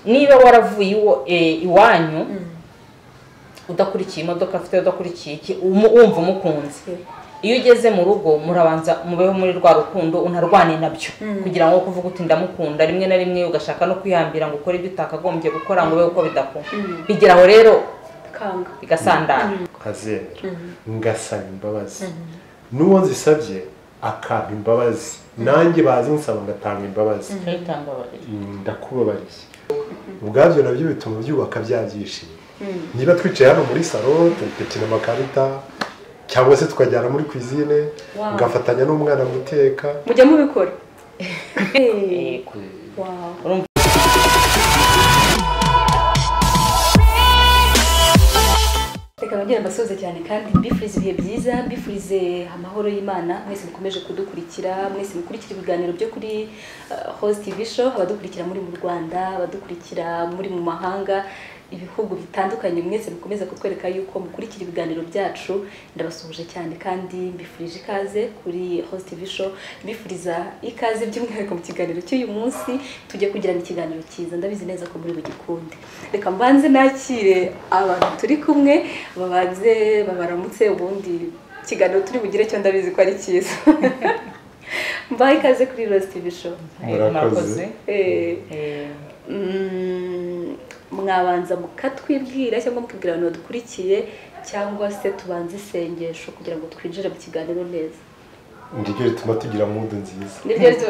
niba waravuye iwanyu udakurikiye imodoka afite udakurikiye iki wumva umukunze iyo ugeze mu rugo murabanza mubeho muri rwa rukundo unarwane nabyo kugira ngo kuvuga uti ndamukunda rimwe na rimwe ugashaka no kwihambira ngo ukore ibyo utakagombye gukora ngo ube uko bidakunda bigeraho rero kanga bigasandara azemera ngasaba imbabazi n'uwo nzisabye akampa imbabazi nanjye bazi nsaba ngatanga imbabazi ndakubabariye ubwabyo nabyo bituma byubaka byabyishimo niba twicaye hano muri salo dukina amakarita cyangwa se tukajyana muri cuisine ngafatanya n'umwana guteka mujya mubikora reka nongere mbasoze cyane kandi mbifurize ibihe byiza mbifurize amahoro y'Imana mwese mukomeje kudukurikira mwese mukurikira ibiganiro byo kuri Host TV Show abadukurikira muri mu Rwanda abadukurikira muri mu mahanga ibihugu bitandukanye mwese mukomeza kutwereka yuko mukurikira ibiganiro byacu ndabasuhuje cyane kandi mbifurije ikaze kuri Host TV Show mbifuriza ikaze by'umwihariko mu kiganiro cy'uyu munsi tujye kugirana ikiganiro cyiza ndabizi neza ko muri bugikunde reka mbanze nakire abantu turi kumwe babanze babaramutse ubundi ikiganiro turi bugire cyo ndabizi ko ari cyiza mbaye ikaze kuri Host TV Show murakoze mwabanza mukatwibwira cyangwa mukibwira abantu badukurikiye cyangwa se tubanze isengesho kugira ngo twinjire mu kiganiro neza ndiryo rituma tugira mood nziza niryo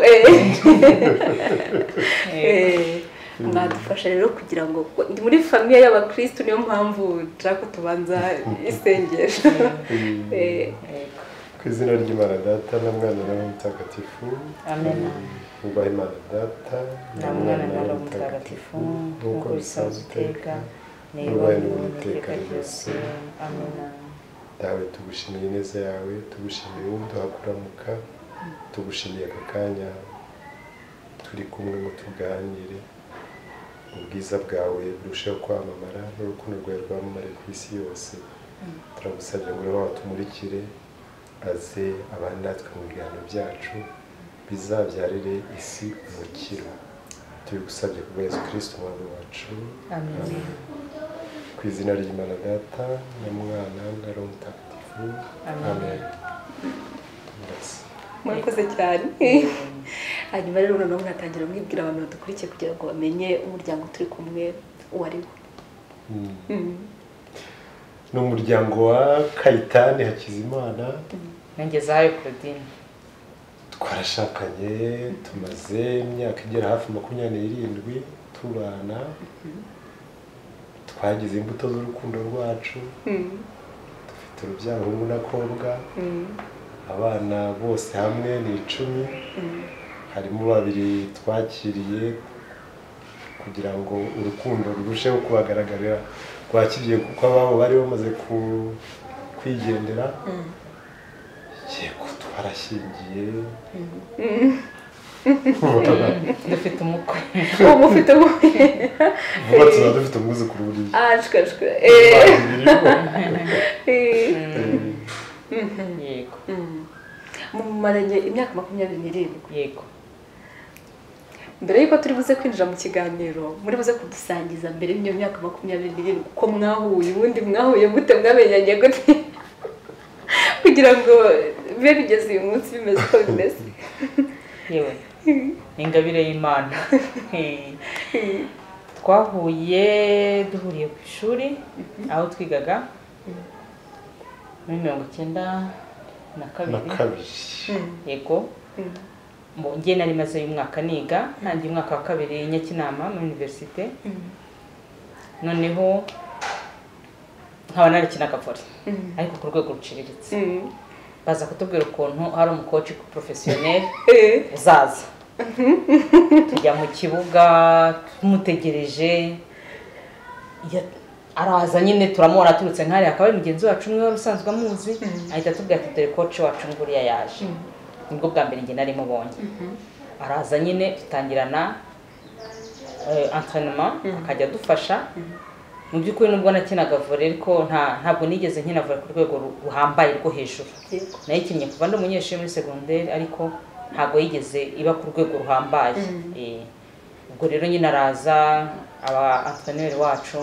mwadufasha rero kugira ngo ndi muri famille y'abakristo niyo mpamvu nshaka tubanza isengesho ku izina ry'Imana Data na Mwana na Roho Mutagatifu amen ubahe Imana Data na Mwana na Roho Mutagatifu nk'uko bisanzwe iteka niba n'iteka ryose amen dawe tugushimiye neza yawe tugushimiye uduha kuramuka tugushimiye aka kanya turi kumwe ngo tuganire ubwiza bwawe burusheho kwamamara n'urukundo rwawe rwamamare ku isi yose turagusabye ngo Roho watumurikire aze abandi natwe mu biganiro byacu bizabyarire isi umukiro tubigusabye kubwa Yesu Kristo umwami wacu amen ku izina ry'Imana Data na Mwana na Roho Mutagatifu amen murakoze cyane hanyuma rero noneho mwatangira mwibwira abantu badukurikiye kugira ngo bamenye umuryango turi kumwe uwo ari wo ni umuryango wa Kayitani Hakizimana Nongezayo Claudine twarashakanye tumaze imyaka igera hafi 27 tubana twagize imbuto z'urukundo rwacu dufite urubyaro rumwe n'akobwa abana bose hamwe ni 10 harimo 2 twakiriye kugira ngo urukundo rurusheho kubagaragarira rwakigiye kuko ababo bari bamaze kwigendera yego twarashingiye dufite umukwe mufite umukwe vuba tuba dufite umwuzukuru buriya shikashika yego mumaranye imyaka 27 yego mbere yuko turi buze kwinjira mu kiganiro muri buze kudusangiza mbere y'iyo myaka 27 uko mwahuye ubundi mwahuye gute mwamenyanye gute kugira ngo bibe bigeze uyu munsi bimeze uko bimeze yewe ingabire y'Imana twahuye duhuriye ku ishuri aho twigaga muri 1992 yego njye nari maze umwaka niga ntangiye umwaka wa 2 Nyakinama muri universite noneho nkaba narikinaga volley ariko ku rwego ruciriritse baza kutubwira ukuntu hari umukoci professionnel uzaza tujya mu kibuga tumutegereje araza nyine turamubona turutse nkari akaba mugenzi wacu umwe wari usanzwe amuzi ahita atubwira ati dore coach wacu nguriya yaje nibwo bwa mbere njye nari mubonye araza nyine tutangirana entraînement akajya dufasha mu by'ukuri nubwo nakinaga volley ariko ntabwo nigeze nkina volley ku rwego ruhambaye rwo hejuru nayikinnye kuva ndi umunyeshuri muri secondaire ariko ntabwo yigeze iba ku rwego ruhambaye ubwo rero nyine araza aba antreneri wacu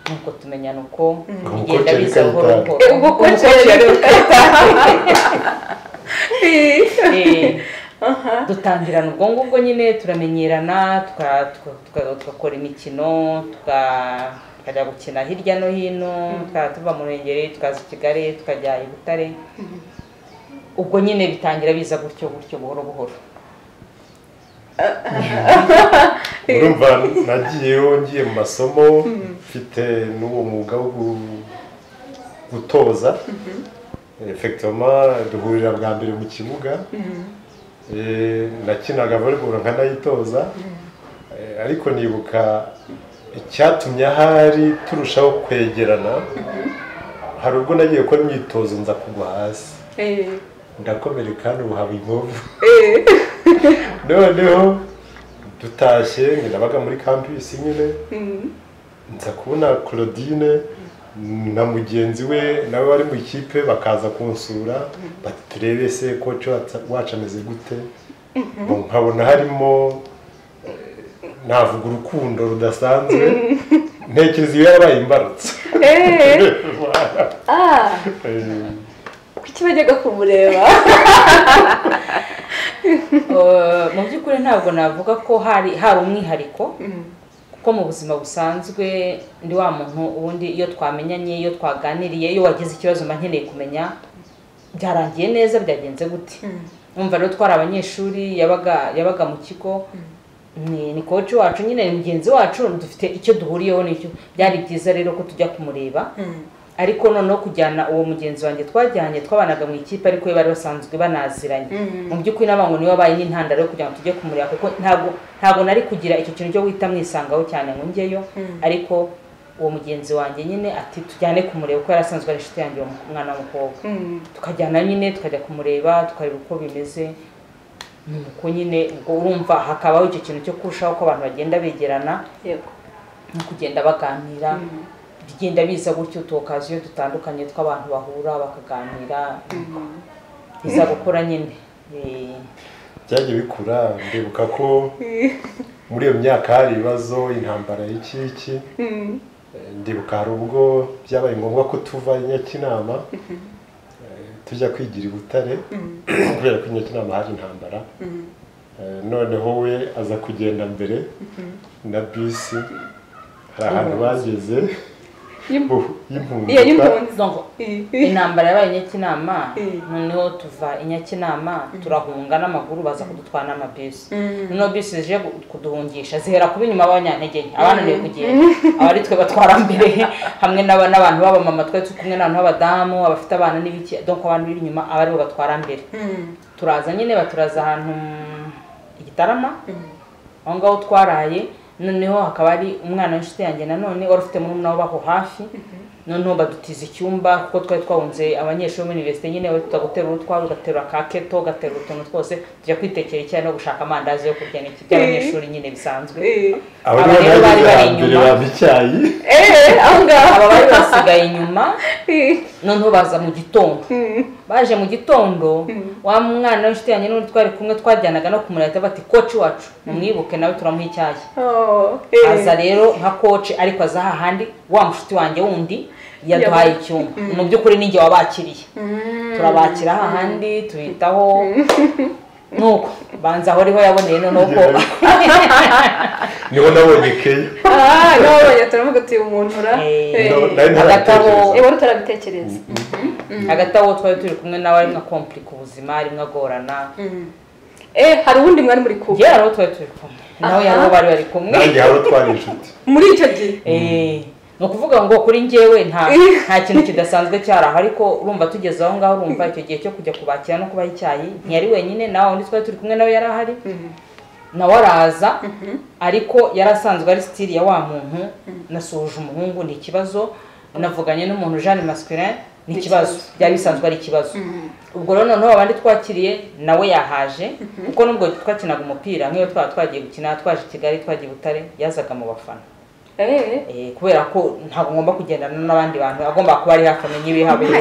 nuko tumenyana uko bigenda biza buhoro buhoro ubwo coach yari dutangirana ubwo ngubwo nyine turamenyerana tugakora imikino tukajya gukina hirya no hino tuva mu Ruhengeri tukaza i Kigali tukajya i Butare ubwo nyine bitangira biza gutyo buhoro buhoro urumva nagiyeyo ngiye mu masomo mfite n'uwo mwuga wo gutoza effectivement duhurira bwa mbere mu kibuga nakinaga volleyball nkanayitoza ariko nibuka icyatumye ahari turushaho kwegerana hari ubwo nagiye gukora imyitozo nza kugwa hasi ndakomereka n'ubu haba inkovu noneho dutashye nabaga muri campus nyine nza kubona Claudine na mugenzi we nawe wari mu ikipe bakaza kunsura bati turebe se coach wacu ameze gute nkabona harimo navuga urukundo rudasanzwe ntekereza iyo yabaye imbarutse kuki bajyaga kumureba mu by'ukuri ntabwo navuga ko hari umwihariko kuko mu buzima busanzwe ndi wa muntu ubundi iyo twamenyanye iyo twaganiriye iyo wagize ikibazo mba nkeneye kumenya byarangiye neza byagenze gute umva rero twari abanyeshuri yabaga mu kigo ni coach wacu nyine ni mugenzi wacu dufite icyo duhuriyeho n'icyo byari byiza rero ko tujya kumureba ariko noneho kujyana uwo mugenzi wanjye twajyanye twabanaga mu ikipe ariko bari basanzwe banaziranye mu by'ukuri n'abantu niyo babaye n'intandaro yo kugira ngo tujye kumureba kuko ntabwo nari kugira icyo kintu cyo wita mwisangaho cyane ngo njyeyo ariko uwo mugenzi wanjye nyine ati tujyane kumureba kuko yarasanzwe ari inshuti yanjye umwana w'umukobwa tukajyana nyine tukajya kumureba tukareba uko bimeze nuko nyine urumva hakabaho icyo kintu cyo kurushaho ko abantu bagenda begerana no kugenda baganira bigenda biza gutyo tukaziyo dutandukanye tw'abantu bahura bakaganira biza gukora nyine byagiye bikura ndibuka ko muri iyo myaka hari ibibazo intambara y'iki ndibuka hari ubwo byabaye ngombwa ko tuva i Nyakinama tujya kwigira i Butare kubera ko i Nyakinama hari intambara noneho we aza kugenda mbere na bisi hari ahantu bageze intambara yabaye i Nyakinama noneho tuva i Nyakinama turahunga n'amaguru baza kudutwara n'amabisi noneho bisi zije kuduhungisha zihera kuba inyuma abanyantege abananiwe kugenda abari twe batwara mbere hamwe n'abantu b'abamama twari turi kumwe n'abantu b'abadamu abafite abana n'ibiki donc abantu biri inyuma abari bo batwara mbere turaza nyine baturaza ahantu Igitarama aho ngaho twaraye noneho hakaba ari umwana w'inshuti yanjye nanone wari ufite murumuna we baho hafi noneho badutiza icyumba kuko twari twahunze abanyeshuri muri university nyine bari tutagutera urutwaro ugatera ka keto ugatera utuntu twose tujya kwitekera icyayi no gushaka amandazi yo kurya n'iki by'abanyeshuri nyine bisanzwe aba rero bari bari inyuma aho ngaho aba bari basigaye inyuma noneho baza mu gitondo baje mu gitondo wa mwana w'inshuti yanjye n'undi twari kumwe twajyanaga no kumureta bati coach wacu mumwibuke nawe turamuha icyayi aza rero nka coach ariko aza hahandi wa mushuti wanjye wundi yaduhaye icyumba mu by'ukuri ninjye wabakiriye turabakira hahandi tubitaho nuko banza aho ariho yaboneye noneho ko niho nabonye keyo nabonye turavuga uti umuntu agatabo wari utarabitekereza agatabo twari turi kumwe nawe ari nka komplika ubuzima ari agorana hari ubundi mwari muri kumwe yewe hariho twari turi kumwe nawe yariho bari kumwe nanjye hariho twari inshuti muri icyo gihe ni ukuvuga ngo kuri njyewe nta kintu kidasanzwe cyaraho ariko urumva tugeze aho ngaho urumva icyo gihe cyo kujya kubakira no kubaha icyayi ntiyari wenyine nawe undi twari turi kumwe nawe yari ahari nawe araza ariko yarasanzwe ari stili ya wa muntu nasuhuje umuhungu ni ikibazo navuganye n'umuntu Jeanne Masculin ni ikibazo byari bisanzwe ari ikibazo ubwo rero noneho abandi twakiriye nawe yahaje kuko nubwo twakinaga umupira nk'iyo twagiye gukina twaje i Kigali twagiye Butare yazaga mu bafana kubera ko ntabwo ngomba kugendana n'abandi bantu agomba kuba ari hafi amenye ibihabera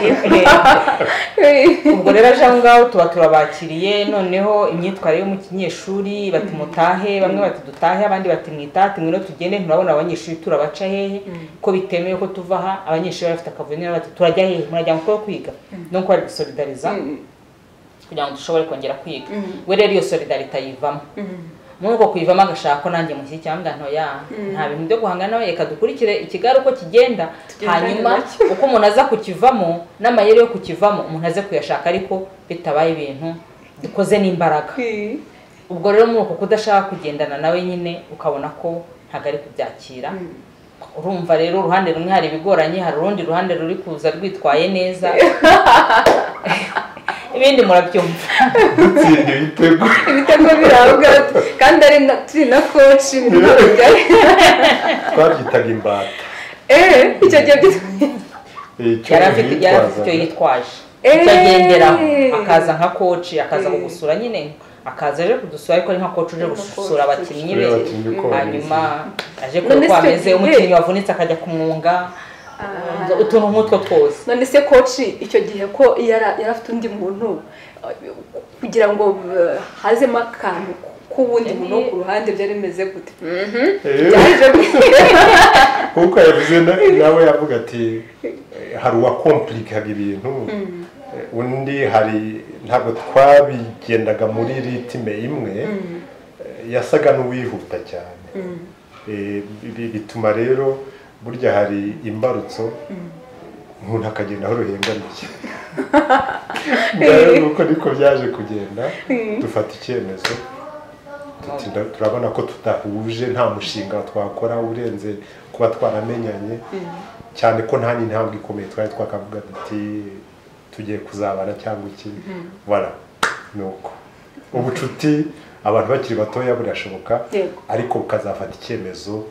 ubwo rero aje aho ngaho tuba turabakiriye noneho imyitwarire yo mu kinyeshuri bati mutahe bamwe bati dutahe abandi bati mwitate mwino tugende nturabona abanyeshuri turabaca hehe ko bitemewe ko tuva aha abanyeshuri bafite akavuyo bati turajya hehe murajya ngo kwiga no ko ari gusolidariza kugira ngo dushobore kongera kwiga we rero iyo solidarite ayivamo muri uko kuyivamo agashaka ko nanjye mushyikira mbwa ntoya nta bintu byo guhangana nawe reka dukurikire ikigare uko kigenda hanyuma uko umuntu aza kukivamo n'amayeri yo kukivamo umuntu aze kuyashaka ariko bitabaye ibintu dukoze n'imbaraga ubwo rero muri uko kudashaka kugendana nawe nyine ukabona ko ntabwo ari kubyakira urumva rero uruhande rumwe hari ibigoranye hari urundi ruhande ruri kuza rwitwaye neza ibindi murabyumva ibitego birabwa kandi ari turi na coach twabyitaga imbata icyo gihe yari afite icyo yitwaje ikagenderaho akaza nka coach akaza kugusura nyine akaza aje kudusura ariko ari nka coach uje gusura abakinnyi be hanyuma aje kuko ameze umukinnyi wavunitse akajya kumwunga utuntu nk'utwo twose none se coach icyo gihe ko yari afite undi muntu kugira ngo hazemo akantu k'ubundi muntu ku ruhande byari bimeze gute kuko yavuze nawe yavuga ati hari uwakomplikaga ibintu undi hari ntabwo twabigendaga muri ritime imwe yasaga n'uwihuta cyane bituma rero burya hari imbarutso umuntu akagenda aho ruhengamiye nuko niko byaje kugenda dufata icyemezo turabona ko tudahuje nta mushinga twakora urenze kuba twaramenyanye cyane ko nta n'intambwe ikomeye twari twakavuga duti tugiye kuzabana cyangwa iki voilà nuko ubucuti abantu bakiri batoya burashoboka ariko bukazafata icyemezo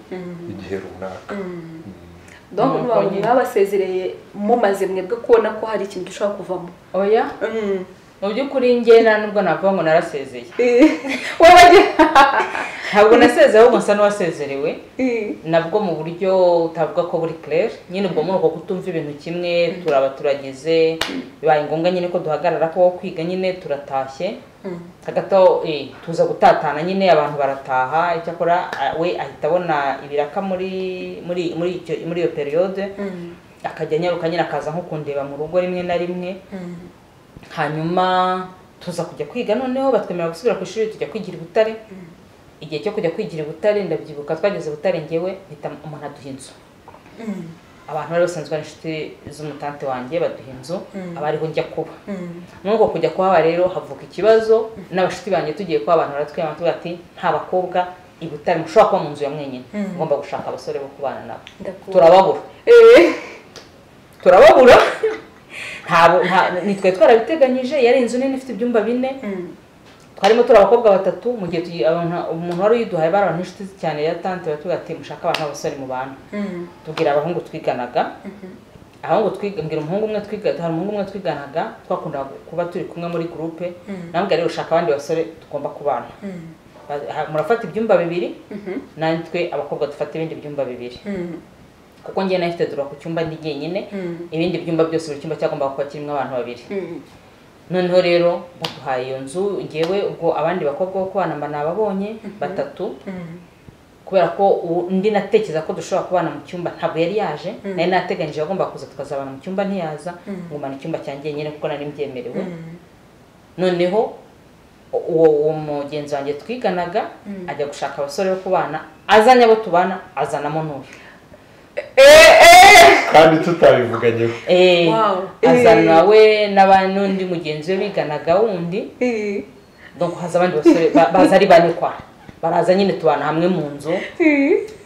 igihe runaka donc mwabasezereye mumaze mwebwe kubona ko hari ikintu gishobora kuvamo oya mu by'ukuri njye nubwo navuga ngo narasezeye ntabwo nasezeye ahubwo nsa n'uwasezerewe nabwo mu buryo utavuga ko buri claire nyine ubwo muri uko kutumva ibintu kimwe turageze bibaye ngombwa nyine ko duhagarara ko kwiga nyine turatashye hagati aho tuza gutatana nyine abantu barataha icyakora we ahita abona ibiraka muri iyo periode akajya anyaruka nyine akaza nko kundeba mu rugo rimwe na rimwe hanyuma tuza kujya kwiga noneho batwemerera gusubira ku ishuri tujya kwigira i Butare igihe cyo kujya kwigira i Butare ndabyibuka twageze Butare ngewe mpita umuntu aduha inzu abantu bari basanzwe ari inshuti z'umutante wanjye baduha inzu abariho njya kuba nuko kujya kuhaba rero havuka ikibazo n'abashuti banjye tugiye kuba abantu baratwema tuvuga ati nta bakobwa i Butare mushobora kuba mu nzu ya mwenyine ngomba gushaka abasore bo kubana nabo turababura nitwe twarabiteganyije yari inzu nini ifite ibyumba 4 twarimo turi abakobwa 3 mu gihe umuntu wari yiduhaye bari abantu inshuti cyane ya tante batuga ati mushaka abantu abasore mu bantu tubwira abahungu twiganaga ahubwo mbwira umuhungu umwe twiganaga twakunda kuba turi kumwe muri groupe nambwe rero ushaka abandi basore tugomba kubana murafata ibyumba 2 nantwe abakobwa dufata ibindi byumba 2 kuko ngiye nafite dura ku cyumba ndi jyenyine ibindi byumba byose buri cyumba cyagomba kuba kirimo abantu 2 noneho rero baduhaye iyo nzu ngewe ubwo abandi bakobwa bo kubana mba nababonye 3 kubera ko ndi natekereza ko dushobora kubana mu cyumba ntabwo yari yaje nari nateganyije agomba kuza tukazabana mu cyumba ntiyaza ngumana icyumba cyanjye nyine kuko nari mbyemerewe noneho uwo mugenzi wanjye twiganaga ajya gushaka abasore bo kubana azanye abo tubana azanamo n'uyu kandi tutabivuganyeho azana we n'undi mugenzi we biganaga wundi donc haza abandi basore baza ari 4 kwa baraza nyine tubana hamwe mu nzu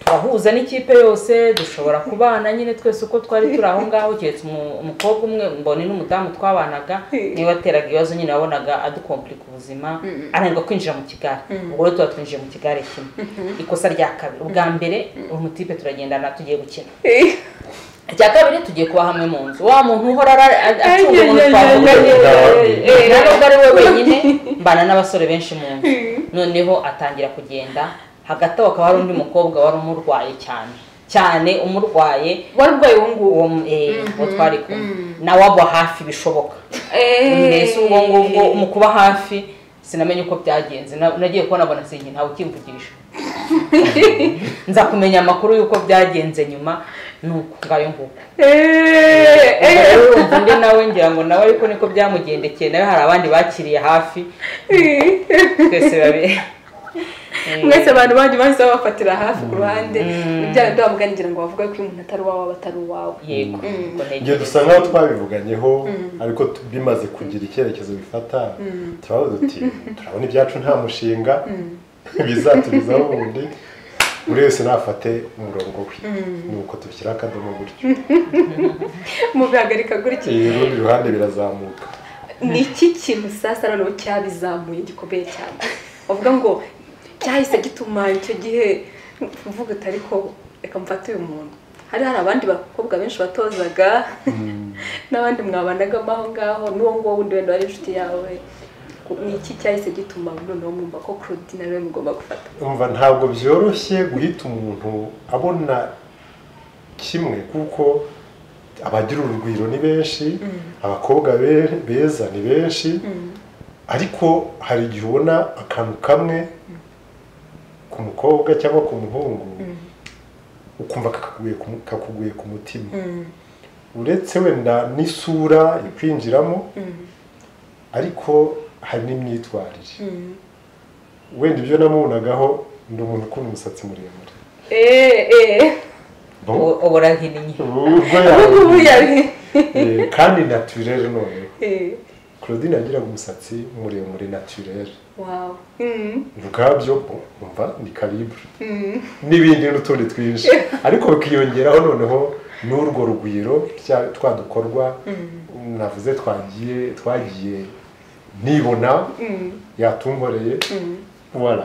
turahuza n'ikipe yose dushobora kubana nyine twese uko twari turi aho ngaho cyetse umukobwa umwe mbone n'umudamu twabanaga niwe wateraga ibibazo nyine wabonaga adukomplika ubuzima arangiza kwinjira mu kigare ubwo rero tuba twinjiye mu kigare kimwe ikosa rya kabiri ubwa mbere umutipe turagendana tugiye gukina icya kabiri tugiye kuba hamwe mu nzu wa muntu uhora acunga umuntu twavuganye ntabwo ari we wenyine mbana n'abasore benshi mu nzu noneho atangira kugenda hagati aho akaba hari undi mukobwa wari umurwaye cyane cyane umurwaye wari urwaye uwo nguwo uwo twari kumwe nawe aba hafi bishoboka mbese ubwo ngubwo mu kuba hafi sinamenye uko byagenze nagiye kubona abona sinjye ntawe ukimvugisha nza kumenya amakuru y'uko byagenze nyuma nuko ngayo nguko undi nawe ngira ngo nawe ariko niko byamugendekeye nawe hari abandi bakiriye hafi twese babe mwese abantu bandi bahise babafatira hafi ku ruhande ibyaha ndabamuganira ngo bavuga ko umuntu atari uwawe abatari uwawe yego igihe dusa nkaho twabivuganyeho ariko bimaze kugira icyerekezo bifata turavuga duti turabona ibyacu nta mushinga bizatubizaho ubundi buri wese nafate umurongo we nuko tubishyira akadomo gutyo mubihagarika gutyo urundi ruhande birazamuka ni iki kintu sasa noneho cyabizamuye gikomeye cyane bavuga ngo cyahise gituma icyo gihe uvuga utari ko reka mfate uyu muntu hari abandi bakobwa benshi batozaga n'abandi mwabanagamo aho ngaho n'uwo nguwo wundi wenda wari inshuti yawe ni iki cyahise gituma noneho mwumva ko Claudine nawe mugomba gufata umva ntabwo byoroshye guhita umuntu abona kimwe kuko abagira urugwiro ni benshi abakobwa beza ni benshi ariko hari igihe ubona akantu kamwe ku mukobwa cyangwa ku muhungu ukumva kakuguye ku mutima uretse wenda n'isura ikwinjiramo ariko hari n'imyitwarire wenda ibyo namubonagaho ndi umuntu ukunda umusatsi muremure uburahinnye kandi naturel noneho Claudine yagiraga umusatsi muremure naturel ubwabyo umva ni calibre n'ibindi n'utundi twinshi ariko bikiyongeraho noneho n'urwo rugwiro twa dukorwa navuze twagiye nibona yatunkoreye voilà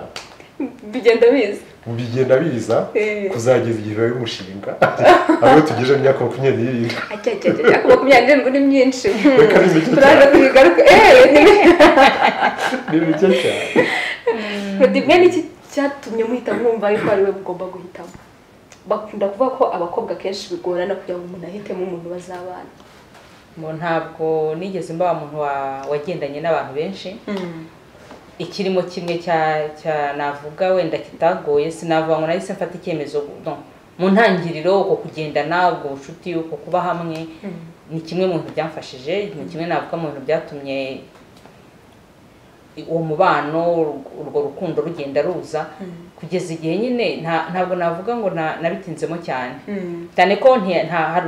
bigenda biza kuzageza igihe biba umushinga aho tugejeje imyaka 20 makumyabiri ni myinshi turaza kubigaruka ni bike cyane Claudine ni iki cyatumye muhita mwumva yuko ari we mugomba guhitamo bakunda kuvuga ko abakobwa kenshi bigorana kugira ngo umuntu ahitemo umuntu bazabana ngo ntabwo nigeze mba umuntu wagendanye n'abantu benshi ikirimo kimwe cya navuga wenda kitagoye sinavuga ngo nahise mfata icyemezo mu ntangiriro uko kugendana ubwo bucuti uko kuba hamwe ni kimwe mu bintu byamfashije ni kimwe navuga mu bintu byatumye uwo mubano urwo rukundo rugenda ruza kugeza igihe nyine ntabwo navuga ngo nabitinzemo cyane cyane ko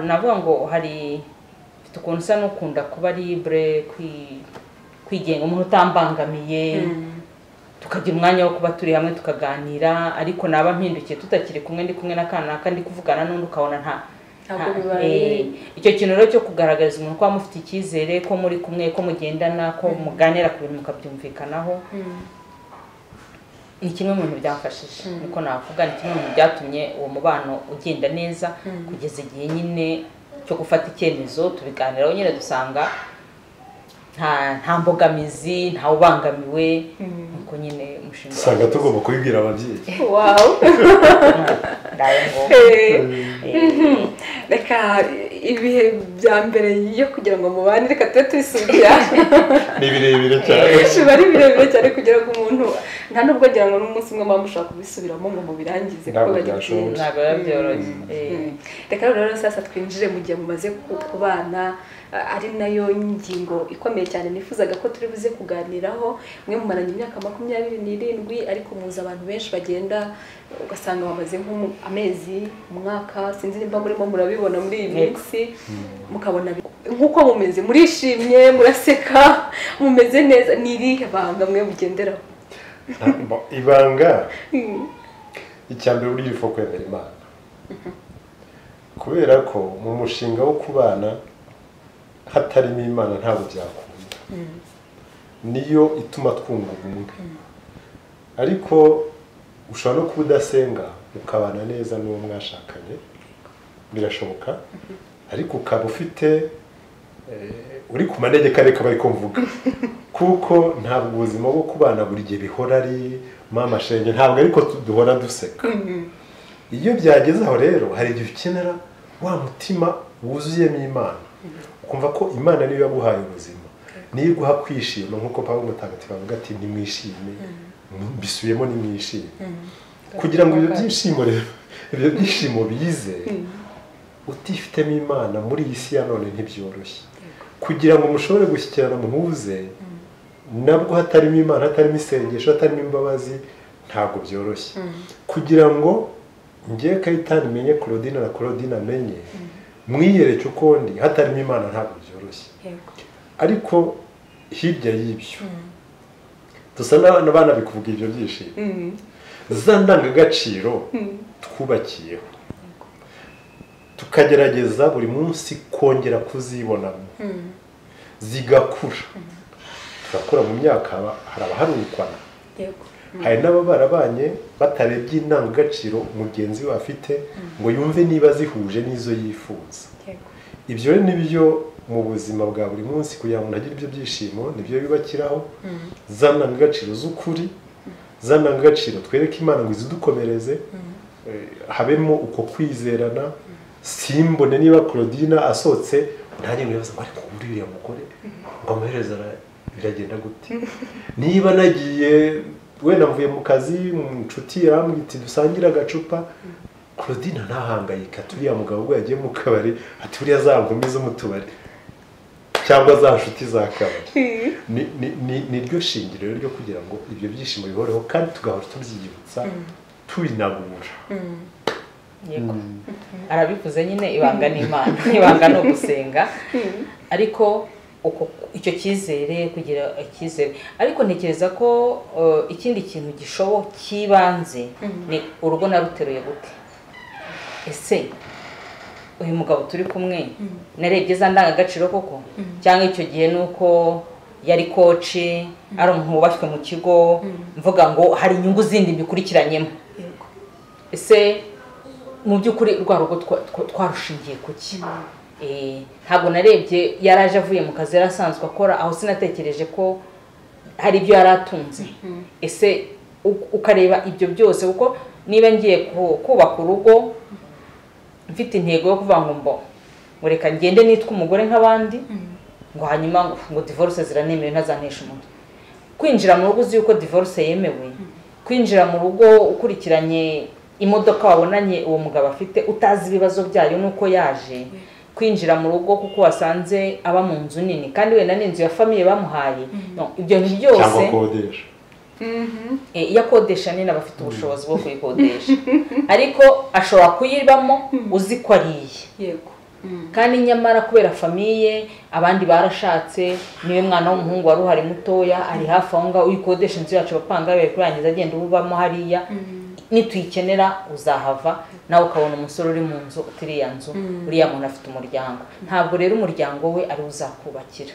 navuga ngo hari ukuntu usa n'ukunda kuba libre kwigenga umuntu utambangamiye tukagira umwanya wo kuba turi hamwe tukaganira ariko naba mpindukiye tutakiri kumwe ndi kumwe n'akana kandi kuvugana n'undi ukabona icyo kintu rero cyo kugaragariza umuntu ko mufite icyizere ko muri kumwe ko mugendana ko muganira ku bintu mukabyumvikanaho ni kimwe mu bintu byafashije niko navuga ni kimwe mu bintu byatumye uwo mubano ugenda neza kugeza igihe nyine cyo gufata icyemezo tubiganiraho nyine dusanga nta mbogamizi nta ubangamiwe nuko nyine umushinga usanga tugomba kubibwira ababyeyi reka ibihe bya mbere yo kugira ngo mubane reka tube tubisubira ni birebire cyane biba ari birebire cyane kugira ngo umuntu nta nubwo agira ngo n'umunsi umwe mpamvu ushobora kubisubiramo ngo mubirangize kuko bagira byinshi ntabwo biba byoroshye reka rero sasa twinjire mu gihe mumaze kubana ari nayo ngingo ikomeye cyane nifuzaga ko turi buze kuganiraho mwe mumaranye imyaka 27 ariko muzi abantu benshi bagenda ugasanga bamaze nk'amezi umwaka sinzi nimba murimo murabibona muri iyi minsi mukabona nk'uko mumeze murishimye muraseka mumeze neza nirihe banga mwe mugenderaho ibanga icyambere uri ifo kwemera Imana kubera ko mu mushinga wo kubana hatarimo Imana ntabwo byakunda niyo ituma twunga ubumwe ariko ushobora no kuba udasenga ukabana neza n'uwo mwashakanye birashoboka ariko ukaba ufite uri ku manegeka reka bari kumvuga kuko ntabwo ubuzima bwo kubana buri gihe bihora ari mama shenge ntabwo ariko duhora duseka iyo byageze aho rero hari igihe ukenera wa mutima wuzuyemo Imana ukumva ko Imana niyo yaguhaye ubuzima niyo iguha kwishima nk'uko Pawulo Mutagatifu avuga ati nimwishime mbisubiyemo nimwishime kugira ngo ibyo byishimo rero ibyo byishimo bize utifitemo Imana muri iyi si ya none ntibyoroshye kugira ngo mushobore gushyikirana muhuze nabwo hatarimo Imana hatarimo isengesho hatarimo imbabazi ntabwo byoroshye kugira ngo ngiye Kayitani menye Claudine na Claudine amenye mwiyereke uko ndi hatarimo Imana ntabwo byoroshye ariko hirya y'ibyo dusa n'abana bikuvuga ibyo byishimo za ndangagaciro twubakiyeho tukagerageza buri munsi kongera kuzibonamo zigakura turakura mu myaka hari abaharukwana hari n'ababarabanye batarebye indangagaciro mugenzi we afite ngo yumve niba zihuje n'izo yifuza ibyo rero nibyo mu buzima bwa buri munsi kugira ngo ntagire ibyo byishimo nibyo bibakiraho za ndangagaciro z'ukuri za ndangagaciro twereke Imana ngo izidukomereze habemo uko kwizerana simbone niba Claudine asohotse ntange nibaza ngo ariko muri uriya mugore ngo amuhereza biragenda gute niba nagiye wenda mvuye mu kazi mu nshuti yarambwita dusangira agacupa Claudine ntahangayika turiya mugabo ubwo yagiye mu kabari ati buriya za nkumi zo mu tubari cyangwa za nshuti za kabari ni ryo shingiro ryo kugira ngo ibyo byishimo bihoreho kandi tugahora tubyiyibutsa tubinagura yego arabivuze nyine ibanga n'Imana ibanga no gusenga ariko icyo cyizere kugira icyizere ariko ntekereza ko ikindi kintu gishobo kibanze ni urugo naruteruye gute ese uyu mugabo turi kumwe narebye za ndangagaciro koko cyangwa icyo gihe nuko yari coach ari umuntu wubashywe mu kigo mvuga ngo hari inyungu zindi bikurikiranyemo ese mu by'ukuri rwa rugo twarushingiye kuki ntabwo narebye yaraje avuye mu kazi yarasanzwe akora aho sinatekereje ko hari ibyo yaratunze ese ukareba ibyo byose kuko niba ngiye kubaka urugo mfite intego yo kuvuga ngo reka ngende nitwa umugore nk'abandi ngo hanyuma ngo divorce ziranemewe ntazantesha umuntu kwinjira mu rugo uzi yuko divorce yemewe kwinjira mu rugo ukurikiranye imodoka wabonanye uwo mugabo afite utazi ibibazo byayo nuko yaje kwinjira mu rugo kuko wasanze aba mu nzu nini kandi wenda n'inzu ya famiye bamuhaye ibyo ni byose cyangwa kodesha yakodesha nini abafite ubushobozi bwo kuyikodesha ariko ashobora kuyibamo uzi ko ariye yego kandi nyamara kubera famiye abandi barashatse niwe mwana w'umuhungu wari uhari mutoya ari hafi aho ngaho uyikodesha inzu yacu bapanga bari kurangiza agenda ubamo hariya nituyikenera uzahava nawe ukabona umusore uri mu nzu utiriya nzu uriya muntu afite umuryango ntabwo rero umuryango we ari uzakubakira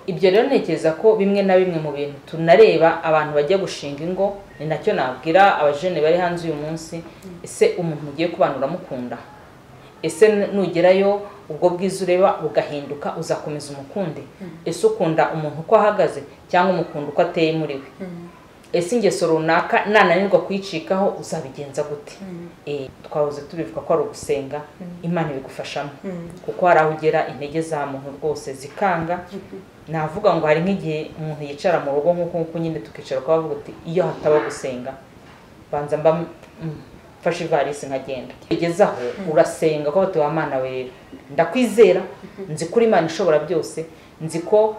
ibyo rero ntekereza ko bimwe na bimwe mu bintu tunareba abantu bajya gushinga ingo ni nacyo nabwira abajene bari hanze uyu munsi ese umuntu ugiye kubana uramukunda ese nugerayo ubwo bwiza ureba bugahinduka uzakomeza umukunde ese ukunda umuntu uko ahagaze cyangwa umukunda uko ateye muri we ese ingeso runaka nananirwa kuyicikaho uzabigenza gute twahoze tubivuga ko ari ugusenga Imana ibigufashamo kuko hari aho ugera intege za muntu rwose zikanga navuga ngo hari nk'igihe umuntu yicara mu rugo nk'uko nyine tukicara ko bavuga uti iyo hataba gusenga banza mba fashe ivarisi nkagenda bigeze aho urasenga ko batuye Imana we ndakwizera nzi kuri Imana ishobora byose nzi ko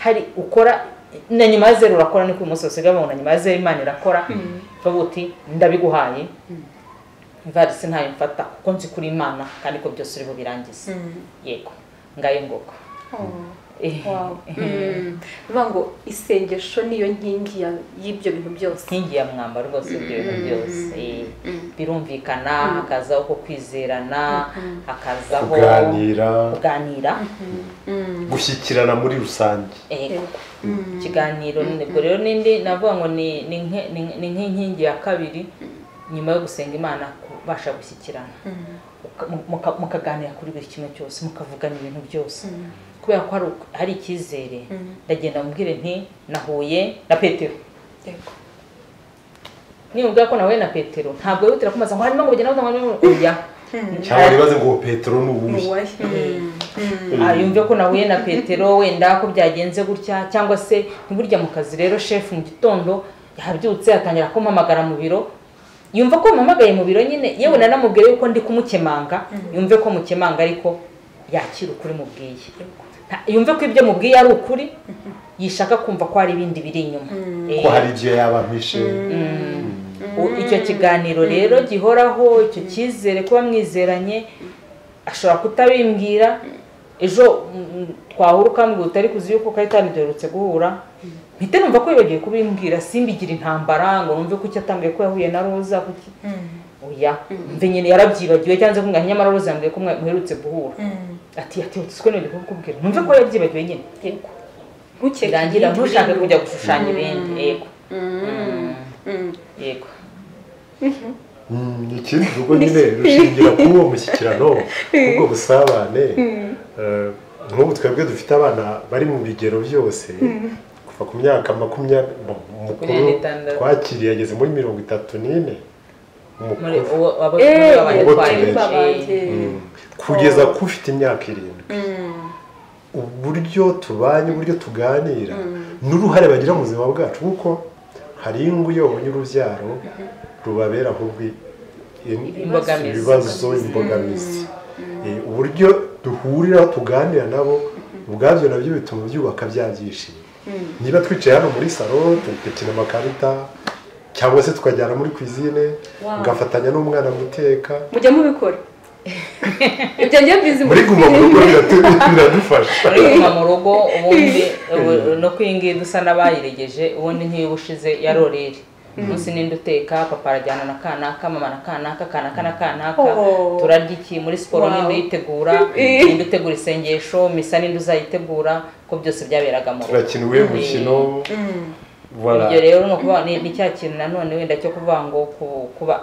hari ukora na nyuma ya zero urakora niko umunsi wose gabona nyuma ya zero Imana irakora bavuga uti ndabiguhaye ivarisi ntayo mfata kuko nzi kuri Imana kandi ko byose uri bubirangize yego ngaye ngoko ngo isengesho niyo nkingi y'ibyo bintu byose nkingi ya mwambaro rwose ibyo bintu byose birumvikana hakazaho ko kwizerana hakazaho kuganira gushyikirana muri rusange ikiganiro nibwo rero nindi navuga ngo ni nk'inkingi ya kabiri nyuma yo gusenga Imana kubasha gushyikirana mukaganira kuri buri kimwe cyose mukavugana ibintu byose kubera ko hari icyizere ndagenda mubwire nti nahuye na Petero nimubwira ko nawe na Petero ntabwo yihutira kumaza ngo harimo ngo ugenda oya cyangwa nibaze ngo Petero ni uwuhe yumve ko nahuye na Petero wenda ko byagenze gutya cyangwa se ntiburya mu kazi rero chef mu gitondo yabyutse atangira kumpamagara mu biro yumva ko mpamagaye mu biro nyine yewe nanamubwira yuko ndi kumukemanga yumve ko mukemanga ariko yakira ukuri mubwiye yumve ko ibyo mubwiye ari ukuri yishaka kumva ko hari ibindi biri inyuma ko hari ibyo yabampishe icyo kiganiro rero gihoraho icyo cyizere kuba mwizeranye ashobora kutabimbwira ejo twahura ukambwira utari kuzi yuko Kayitani duherutse guhura mpite numva ko yibagiwe kubimbwira simbigira intambara ngo numve ko icyo atambaye ko yahuye na Roza kuki oya mve nyine yarabyibagiwe cyangwa kumwe nyamara Roza yambwiye ko muherutse guhura ati utswe none kubwira numve ko yabyibagiwe nyine yego ntukirangira ntushake kujya gushushanya ibindi yego yego ikindi rugo nyine rushingira kuri uwo mushyikirano ubwo busabane nk'ubu twebwe dufite abana bari mu bigero byose kuva ku myaka 20 mukuru twakiriye ageze muri 34 kugeza ku ufite imyaka 7 uburyo tubanye uburyo tuganira n'uruhare bagira mu buzima bwacu kuko hari ingo yobonye urubyaro rubabera ahubwo ibibazo imbogamizi uburyo duhurira tuganira nabo ubwabyo nabyo bituma byubaka byabyishimo niba twicaye hano muri salo dukina amakarita cyangwa se tukajyana muri cuisine ngafatanya n'umwana guteka mujya mubikora ibyo ngiye bizi muri guma mu rugo biradufasha muri guma mu rugo ubundi no kwingiye dusa n'abayiregeje ubundi ntiyubushize yarorere umunsi ninde uteka papa arajyana na kanaka mama na kanaka kanaka turarya iki muri siporo ninde yitegura ninde utegura isengesho misa ninde uzayitegura ko byose byaberaga mu turakiniwe umukino ibyo rero no kuba ni cya kintu nanone wenda cyo kuvuga ngo kuba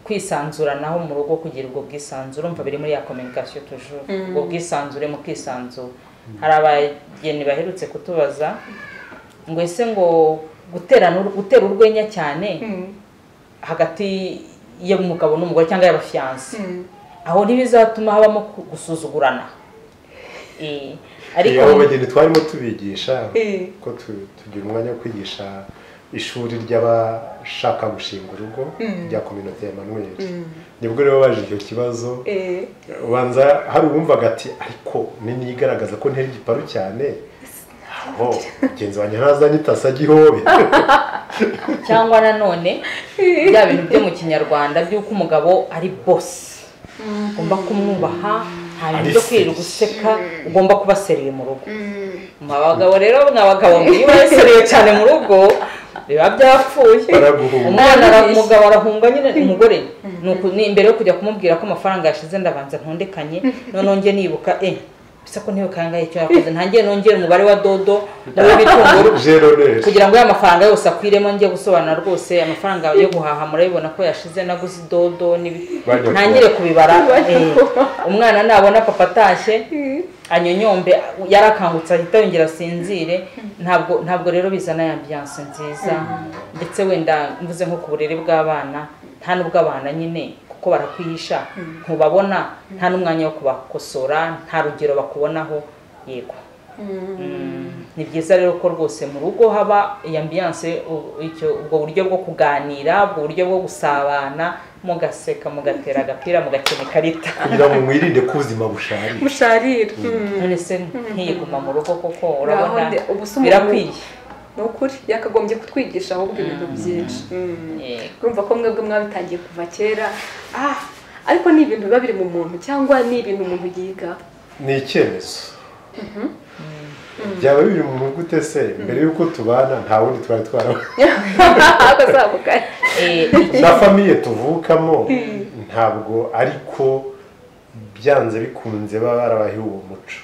kwisanzura naho mu rugo kugira ubwo bwisanzure umva biri muri ya communication toujours ubwo bwisanzure mu kisanzura hari abageni baherutse kutubaza ngo ese ngo gutera urwenya cyane hagati y'umugabo n'umugore cyangwa y'abafiance aho ntibizatuma habamo gusuzugurana ariko abageni twarimo tubigisha ko tugira umwanya wo kwigisha ishuri ry'abashaka gushinga urugo rya communauté Emmanuel nibwo rero baje icyo kibazo ubanza hari uwumvaga ati ariko nini igaragaza ko ntari giparu cyane aho genzi wanjye ntazanyita gihobe cyangwa nanone bya bintu byo mu kinyarwanda by'uko umugabo ari boss ugomba kumwubaha nta bintu byo kwirirwa guseka ugomba kuba seriye mu rugo abagabo rero mwabagabo iyo basereye cyane mu rugo biba byapfuye umugabo arahunga nyine umugore ni imbere yo kujya kumubwira ko amafaranga yashize ndabanza ntondekanye none nge nibuka bisa ko ntiwe kangaye cyo yakoze ntangiye nongera umubare wa dodo muri bitunguru kugira ngo ya mafaranga yose akwiremo ngiye gusobanura rwose amafaranga yo guhaha murabibona ko yashize naguze dodo ntangire kubibara umwana nabona papa atashye anyonyombe yarakangutse ahita yongera asinzire ntabwo rero bizana ambiance nziza ndetse wenda mvuze nko ku burere bw'abana nta nubwo abana nyine ko barakwihisha ntubabona nta n'umwanya wo kubakosora nta rugero bakubonaho yego ni byiza rero ko rwose mu rugo haba ambiance ubwo buryo bwo kuganira ubwo buryo bwo gusabana mugaseka mugatera agapira mugakina ikarita kugira ngo mwirinde ko ubuzima busharira none se ntiyiguma mu rugo koko urabona birakwiye nukuri yakagombye kutwigisha ahubwo ibintu byinshi urumva ko mwebwe mwabitangiye kuva kera ariko ni ibintu biba biri mu muntu cyangwa ni ibintu umuntu yiga ni icyemezo byaba biri mu muntu gute se mbere y'uko tubana nta wundi twari akazamuka na famiye tuvukamo ntabwo ariko byanze bikunze baba barabahiye uwo muco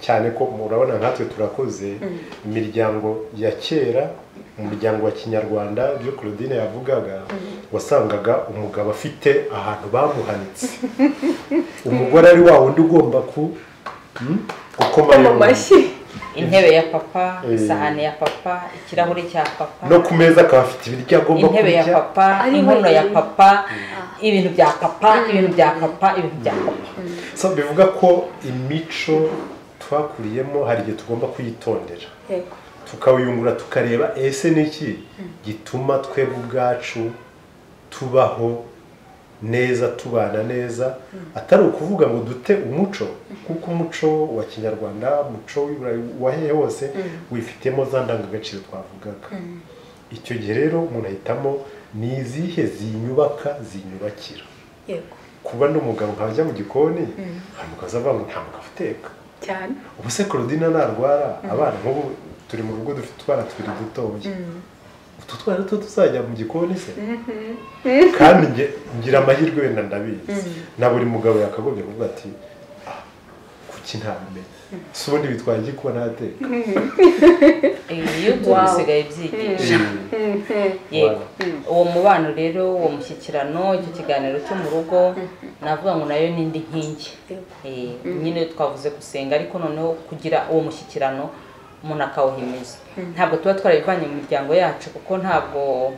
cyane ko murabona nkatwe turakoze imiryango ya kera umuryango wa kinyarwanda byo Claudine yavugaga wasangaga umugabo afite ahantu bamuhanitse umugore ari wa wundi ugomba gukoma amashyi intebe ya papa, isahani ya papa, ikirahure cya papa, no ku meza akaba afite ibiryo agomba kurya, intebe ya papa, inkono ya papa, ibintu bya papa, ibintu bya papa, ibintu bya papa. So bivuga ko imico twakuriyemo hari igihe tugomba kuyitondera, tukawiyungura tukareba ese niki gituma twebwe ubwacu tubaho neza, tubana neza, atari ukuvuga ngo dute umuco, kuko umuco wa Kinyarwanda, umuco w'Iburayi wahehe hose wifitemo za ndangagaciro twavugaga. Icyo gihe rero umuntu ahitamo ni izihe zinyubaka zinyubakira. Kuba n'umugabo nkajya mu gikoni hanyuma avuga ngo nta mugabo uteka cyane, ubu se Claudine narwara abana nk'ubu turi mu rugo dufite utwana tubiri dutoya, utu twana tuzajya mu gikoni se? Kandi ngira amahirwe wenda ndabizi na buri mugabo yakagombye kuvuga ati kuki ntabimenye, si ubundi bitwaye iki kuba ntateka. YouTube bisigaye byigisha. Yego, uwo mubano rero, uwo mushyikirano, icyo kiganiro cyo mu rugo, navuga ngo nayo n'indi nkingi. Nyine twavuze gusenga, ariko noneho kugira uwo mushyikirano umuntu akawuhimiza. Ntabwo tuba twarabivanye mu miryango yacu, kuko ntabwo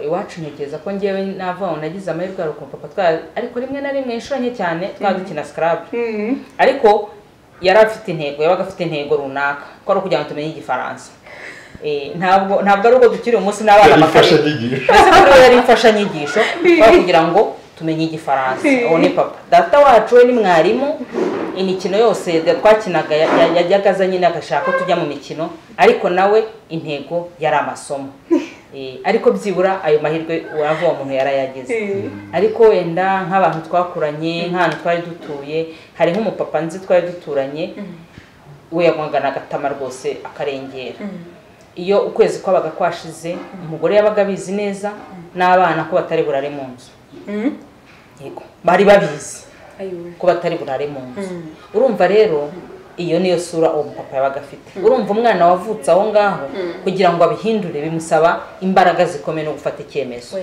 iwacu ntekereza ko ngewe navuga ngo nagize amahirwe yo kumva papa, ariko rimwe na rimwe inshuro nke cyane twagukina Scrabble, ariko yari afite intego, yabaga afite intego runaka ko ari kugira ngo tumenye igifaransa. Ntabwo ari uko dukiri umunsi n'abana yari imfashanyigisho kugira ngo tumenye igifaransa. Uwo ni papa. Data wacu we ni mwarimu, imikino yose twakinaga yajyaga aza nyine agashaka ko tujya mu mikino, ariko nawe intego yari amasomo. Ariko byibura ayo mahirwe uravuga umuntu yarayageze. Ariko wenda nk'abantu twakuranye, nk'ahantu twari dutuye, hari nk'umupapa nzi twari duturanye, we yagwangana agatama rwose akarengera. Iyo ukwezi kwabaga kwashize, umugore yabaga abizi neza n'abana ko batari burare mu nzu. Yego, bari babizi ko batari burare mu nzu. Urumva rero iyo niyo sura uwo papa yabaga afite. Urumva umwana wavutse aho ngaho kugira ngo abihindure bimusaba imbaraga zikomeye no gufata icyemezo.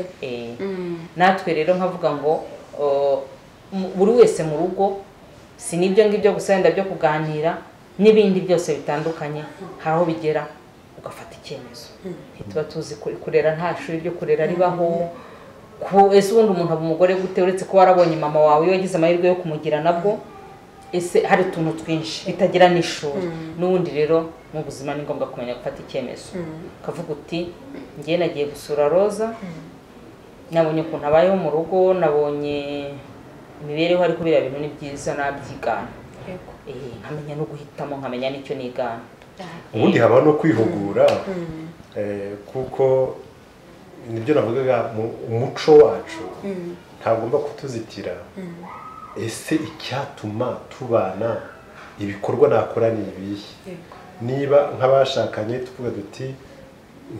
Natwe rero nkavuga ngo buri wese mu rugo, si nibyo ngibyo gusa wenda byo kuganira, n'ibindi byose bitandukanye, haraho bigera ugafata icyemezo. Ntituba tuzi kurera, nta shuri ryo kurera ribaho. Ese ubundi umuntu aba umugore gute uretse ko warabonye mama wawe yagize amahirwe yo kumugira nabwo? Ese hari utuntu twinshi bitagira n'ishuri. N'ubundi rero mu buzima ni ngombwa kumenya gufata icyemezo. Kavuga uti ngiye nagiye gusura Roza, nabonye ukuntu abayeho mu rugo, nabonye imibereho, ariko biriya bintu ni byiza nabyigana. Nkamenya no guhitamo, nkamenya n'icyo nigana. Ubundi haba no kwihugura, kuko nibyo navugaga umuco wacu ntagomba kutuzitira. Ese icyatuma tubana, ibikorwa nakora ni ibihe? Niba nk'abashakanye tuvuga duti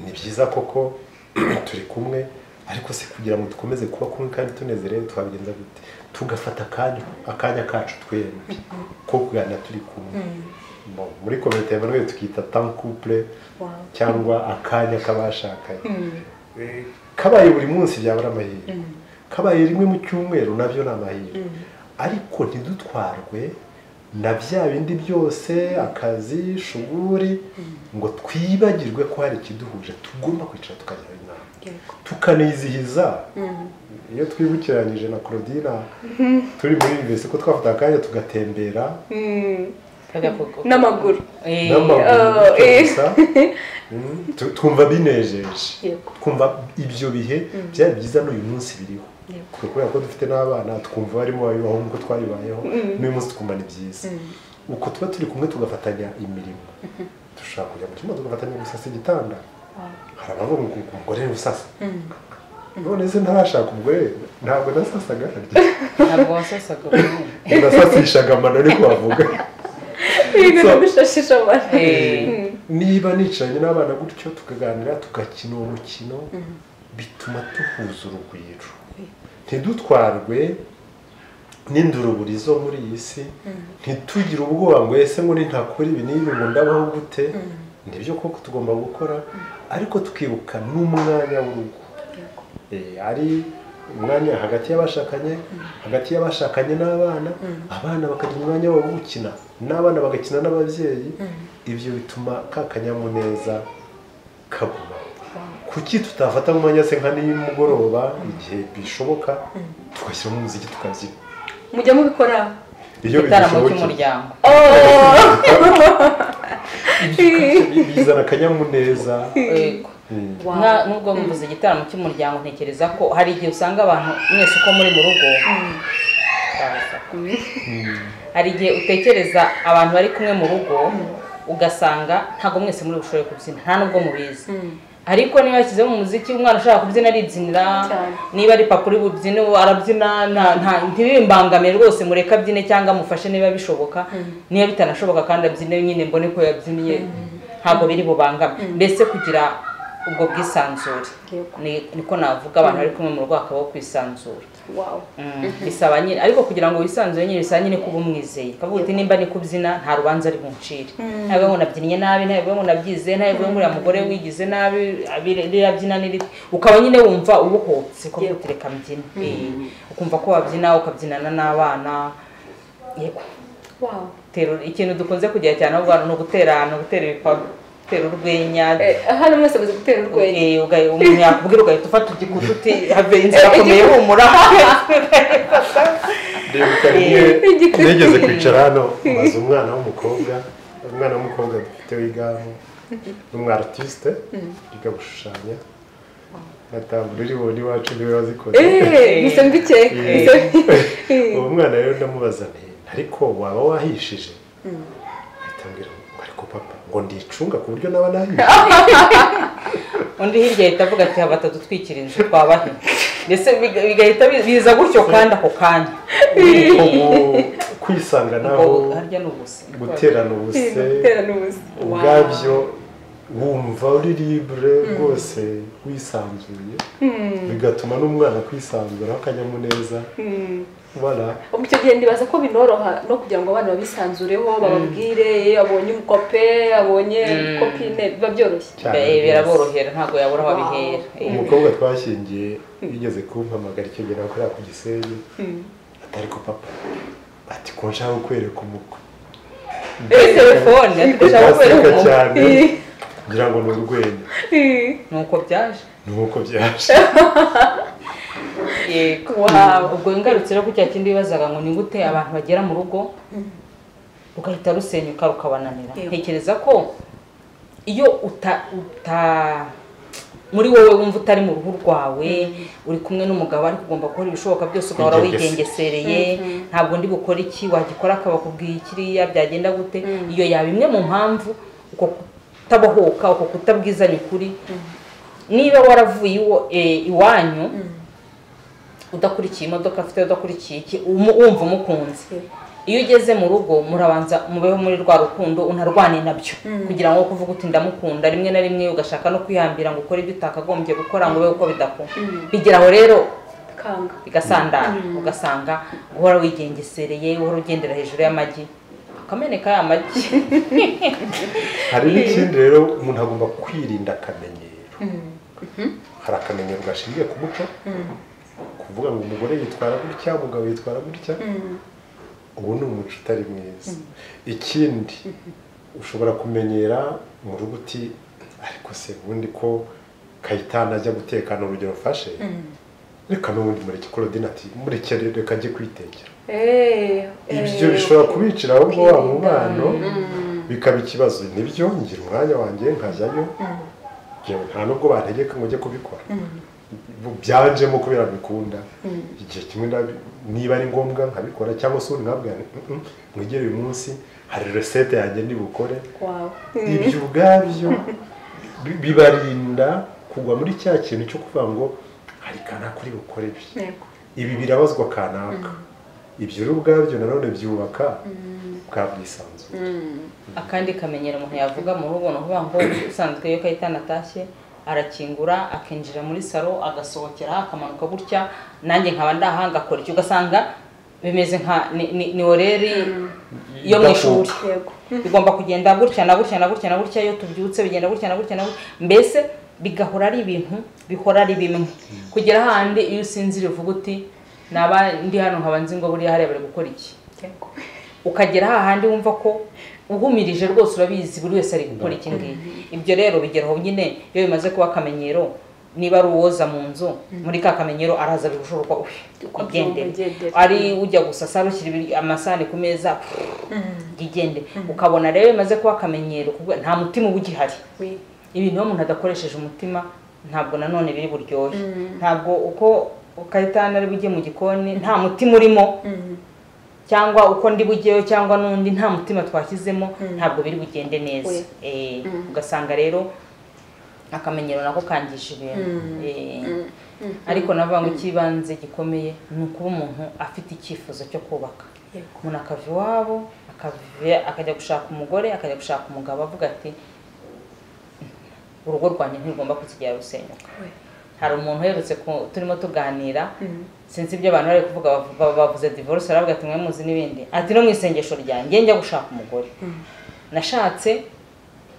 ni byiza koko turi kumwe, ariko se kugira ngo dukomeze kuba kumwe kandi tunezerewe twabigenza gute? Tugafata akanya kacu twembi ko kuganira turi kumwe. Muri komite y'abantu tukita temps couple cyangwa akanya k'abashakanye. Kabaye buri munsi byabura amahirwe, kabaye rimwe mu cyumweru nabyo ni amahirwe, ariko ntidutwarwe na bya bindi byose, akazi, shuguri, ngo twibagirwe ko hari ikiduhuje. Tugomba kwicara tukagira inama, tukanizihiza. Iyo twibukiranyije na Claudine turi muri university ko twafata akanya tugatembera n'amaguru, twumva binejeje, twumva ibyo bihe byari byiza n'uyu munsi biriho. Kubera ko dufite n'abana twumva barimo babibaho nk'uko twaribayeho, n'uyu munsi twumva ni byiza. Uko tuba turi kumwe tugafatanya imirimo, dushobora kujya mu cyumba tugafatanya gusasa igitanda. Hari abavuga ngo umugore ni usasa, none se ntarashaka umugore, ntabwo nasasaga harya. Ntabwo wasasaga umugore, nasasishaga amano ariko bavuga. Niba nicaranye n'abana gutyo tukaganira, tugakina uwo mukino, bituma tuhuza urugwiro, ntidutwarwe n'induruburi zo muri iyi si, ntitugire ubwoba ngo ese ngo nintakora ibi n'ibi ngo ndabaho gute. Nibyo koko tugomba gukora, ariko tukibuka n'umwanya w'urugo. Ari umwanya hagati y'abashakanye n'abana, abana bakagira umwanya wo gukina n'abana bagakina n'ababyeyi. Ibyo bituma ka kanyamuneza kaguma. Kuki tutafata umwanya se nka nimugoroba igihe bishoboka tugashyiramo umuziki tukabyina? Mujya mubikora iyo igitaramo cy'umuryango bizana akanyamuneza. Nubwo mvuze igitaramo cy'umuryango ntekereza ko hari igihe usanga abantu mwese uko muri mu rugo, hari igihe utekereza abantu bari kumwe mu rugo ugasanga ntabwo mwese muri bushoboye kubyina, nta nubwo mubizi. Ariko niba yashyizeho umuziki umwana ushaka kubyina aribyinira, niba ari papa uri bubyine arabyina, ntibimbangamire rwose, mureka abyine cyangwa mufashe niba bishoboka, niba bitanashoboka kandi abyine nyine mbone ko yabyinnye, ntabwo biri bubangame. Mbese kugira ubwo bwisanzure niko navuga, abantu bari kumwe mu rugo hakabaho kwisanzura. Bisaba nyine, ariko kugira ngo wisanzure nyine bisaba nyine kuba umwizeye, kavuga uti nimba ni kubyina nta rubanza ari buncire, ntabwo ngo nabyinnye nabi, ntabwo ngo nabyize, ntabwo ngo uriya mugore wigize nabi abyina n'iriti, ukaba nyine wumva ubuhotse ko gutereka mbyine, ukumva ko wabyina ukabyinana n'abana. Yego, ikintu dukunze kugira cyane ahubwo no gutera ibikorwa, gutera urwenya. Hano mwese muzi gutera urwenya. Umuntu yakubwira ugahita ufata igikuta uti have inzira akomeye humura. Nigeze kwicara hano maze umwana w'umukobwa dufite wigaho n'umwa artiste yiga gushushanya, natabwo uri wodi wacu niwe wazikoze. Mise mbike. Uwo mwana rero ndamubaza nti ariko waba wahishije? Atambwira ariko papa ngo ndicunga ku buryo naba nahiye. Undi hirya ahita avuga ati haba atadutwikira inzu twabahe. Mbese bigahita biza gutyo kandi ako kanya kwisanga naho harya n'ubuse, guterana ubuse ubwabyo, wumva uri libre rwose wisanzuye, bigatuma n'umwana kwisanzura akanyamuneza. Voilà. Icyo gihe ndibaza ko binoroha no kugira ngo abana babisanzureho, bababwire abonye umukope, abonye kopine, biba byoroshye. Biraborohera, ntabwo yabura aho abihera. Umukobwa twashyingiye yigeze kumpamagara icyo gihe nakorera ku Gisenyi, atari ko papa ati ko nshaka kukwereka umukwe. Telefone atashaka kukwereka cyane, ngira ngo ni urwenya. Nuko byaje. Ubwo ingarutse rero ku cya kindi bibazaga ngo ni gute abantu bagera mu rugo rugahita rusenyuka rukabananira. Ntekereza ko iyo muri wowe wumva utari mu ruhu rwawe, uri kumwe n'umugabo ariko ugomba gukora ibishoboka byose ugahora wigengesereye, ntabwo ndi gukora iki, wagikora akaba akubwiye kiriya byagenda gute. Iyo yaba imwe mu mpamvu uko kutabohoka, uko kutabwizanya ukuri. Niba waravuye iwanyu udakurikiye imodoka afite, udakurikiye iki, wumva umukunzi, iyo ugeze mu rugo murabanza mubeho muri rwa rukundo, unarwane nabyo kugira ngo kuvuga uti ndamukunda, rimwe na rimwe ugashaka no kwihambira ngo ukore ibyo utakagombye gukora ngo ube uko bidakunda. Bigeraho rero bigasandara, ugasanga guhora wigengesereye, uhora ugendera hejuru y'amagi akameneka y'amagi. Hari n'ikindi rero umuntu agomba kwirinda akamenyero. Hari akamenyero gashingiye ku muco, kuvuga ngo umugore yitwara gutya, umugabo yitwara gutya, ubu ni umuco utari mwiza. Ikindi ushobora kumenyera mu rugo uti ariko se ubundi ko Kayitana ajya gutekana, urugero mfashe, reka n'ubundi mureke Claudine ati mureke reka ajye kwitekera. Ibyo bishobora kubicira ahubwo wa mubano bikaba ikibazo. Nibyo ngira umwanya wanjye nkajyayo, nta nubwo bantegeka ngo ujye kubikora, byanjemo kubera bikunda. Igihe kimwe niba ari ngombwa nkabikora, cyangwa se ubundi nkabwira mwigere uyu munsi hari recette yanjye ndibukore. Ibyo ubwabyo bibarinda kugwa muri cya kintu cyo kuvuga ngo hari kana kuri bukore ibi birabazwa kanaka. Ibyo rero ubwabyo nanone byubaka bwa bwisanzure. Akandi kamenyero umuntu yavuga mu rugo no kuvuga ngo usanzwe iyo Kayitana atashye arakingura akinjira muri salo agasohokera akamanuka gutya, nanjye nkaba ndahanga akora icyo, ugasanga bimeze nka ni oreri yo mu ishuri. Bigomba kugenda gutya na gutya na gutya na gutya, iyo tubyutse bigenda gutya na gutya na gutya. Mbese bigahora ari ibintu bihora ari bimwe kugera handi iyo usinzira uvuga uti naba ndi hano nkaba nzi ngo buriya hariya bari gukora iki, ukagera hahandi wumva ko uhumirije rwose urabizi buri wese ari gukora iki ngiyi. Ibyo rero bigeraho nyine iyo bimaze kuba akamenyero, niba ari uwoza mu nzu muri ka kamenyero araza bigushoboka ugendera, ari ujya gusasa rushyira amasahani ku meza igende, ukabona rero bimaze kuba akamenyero nta mutima uba ugihari. Ibintu iyo umuntu adakoresheje umutima ntabwo nanone biri buryohe, ntabwo uko ukahitana ari bujye mu gikoni nta mutima urimo, cyangwa uko ndi bugeyo cyangwa n'undi nta mutima twashyizemo ntabwo biri bugende neza. Ugasanga rero akamenyero nako kangisha ibintu. Ariko navuga ngo ikibanze gikomeye ni ukuba umuntu afite icyifuzo cyo kubaka, umuntu akava iwabo akajya gushaka umugore, akajya gushaka umugabo avuga ati urugo rwanjye ntirugomba kuzigera rusenyuka. Hari umuntu uherutse turimo tuganira, sinzi ibyo abantu bari kuvuga, bavuze divorce, aravuga ati mwe muzi n'ibindi, ati no mu isengesho ryanjye njya gushaka umugore nashatse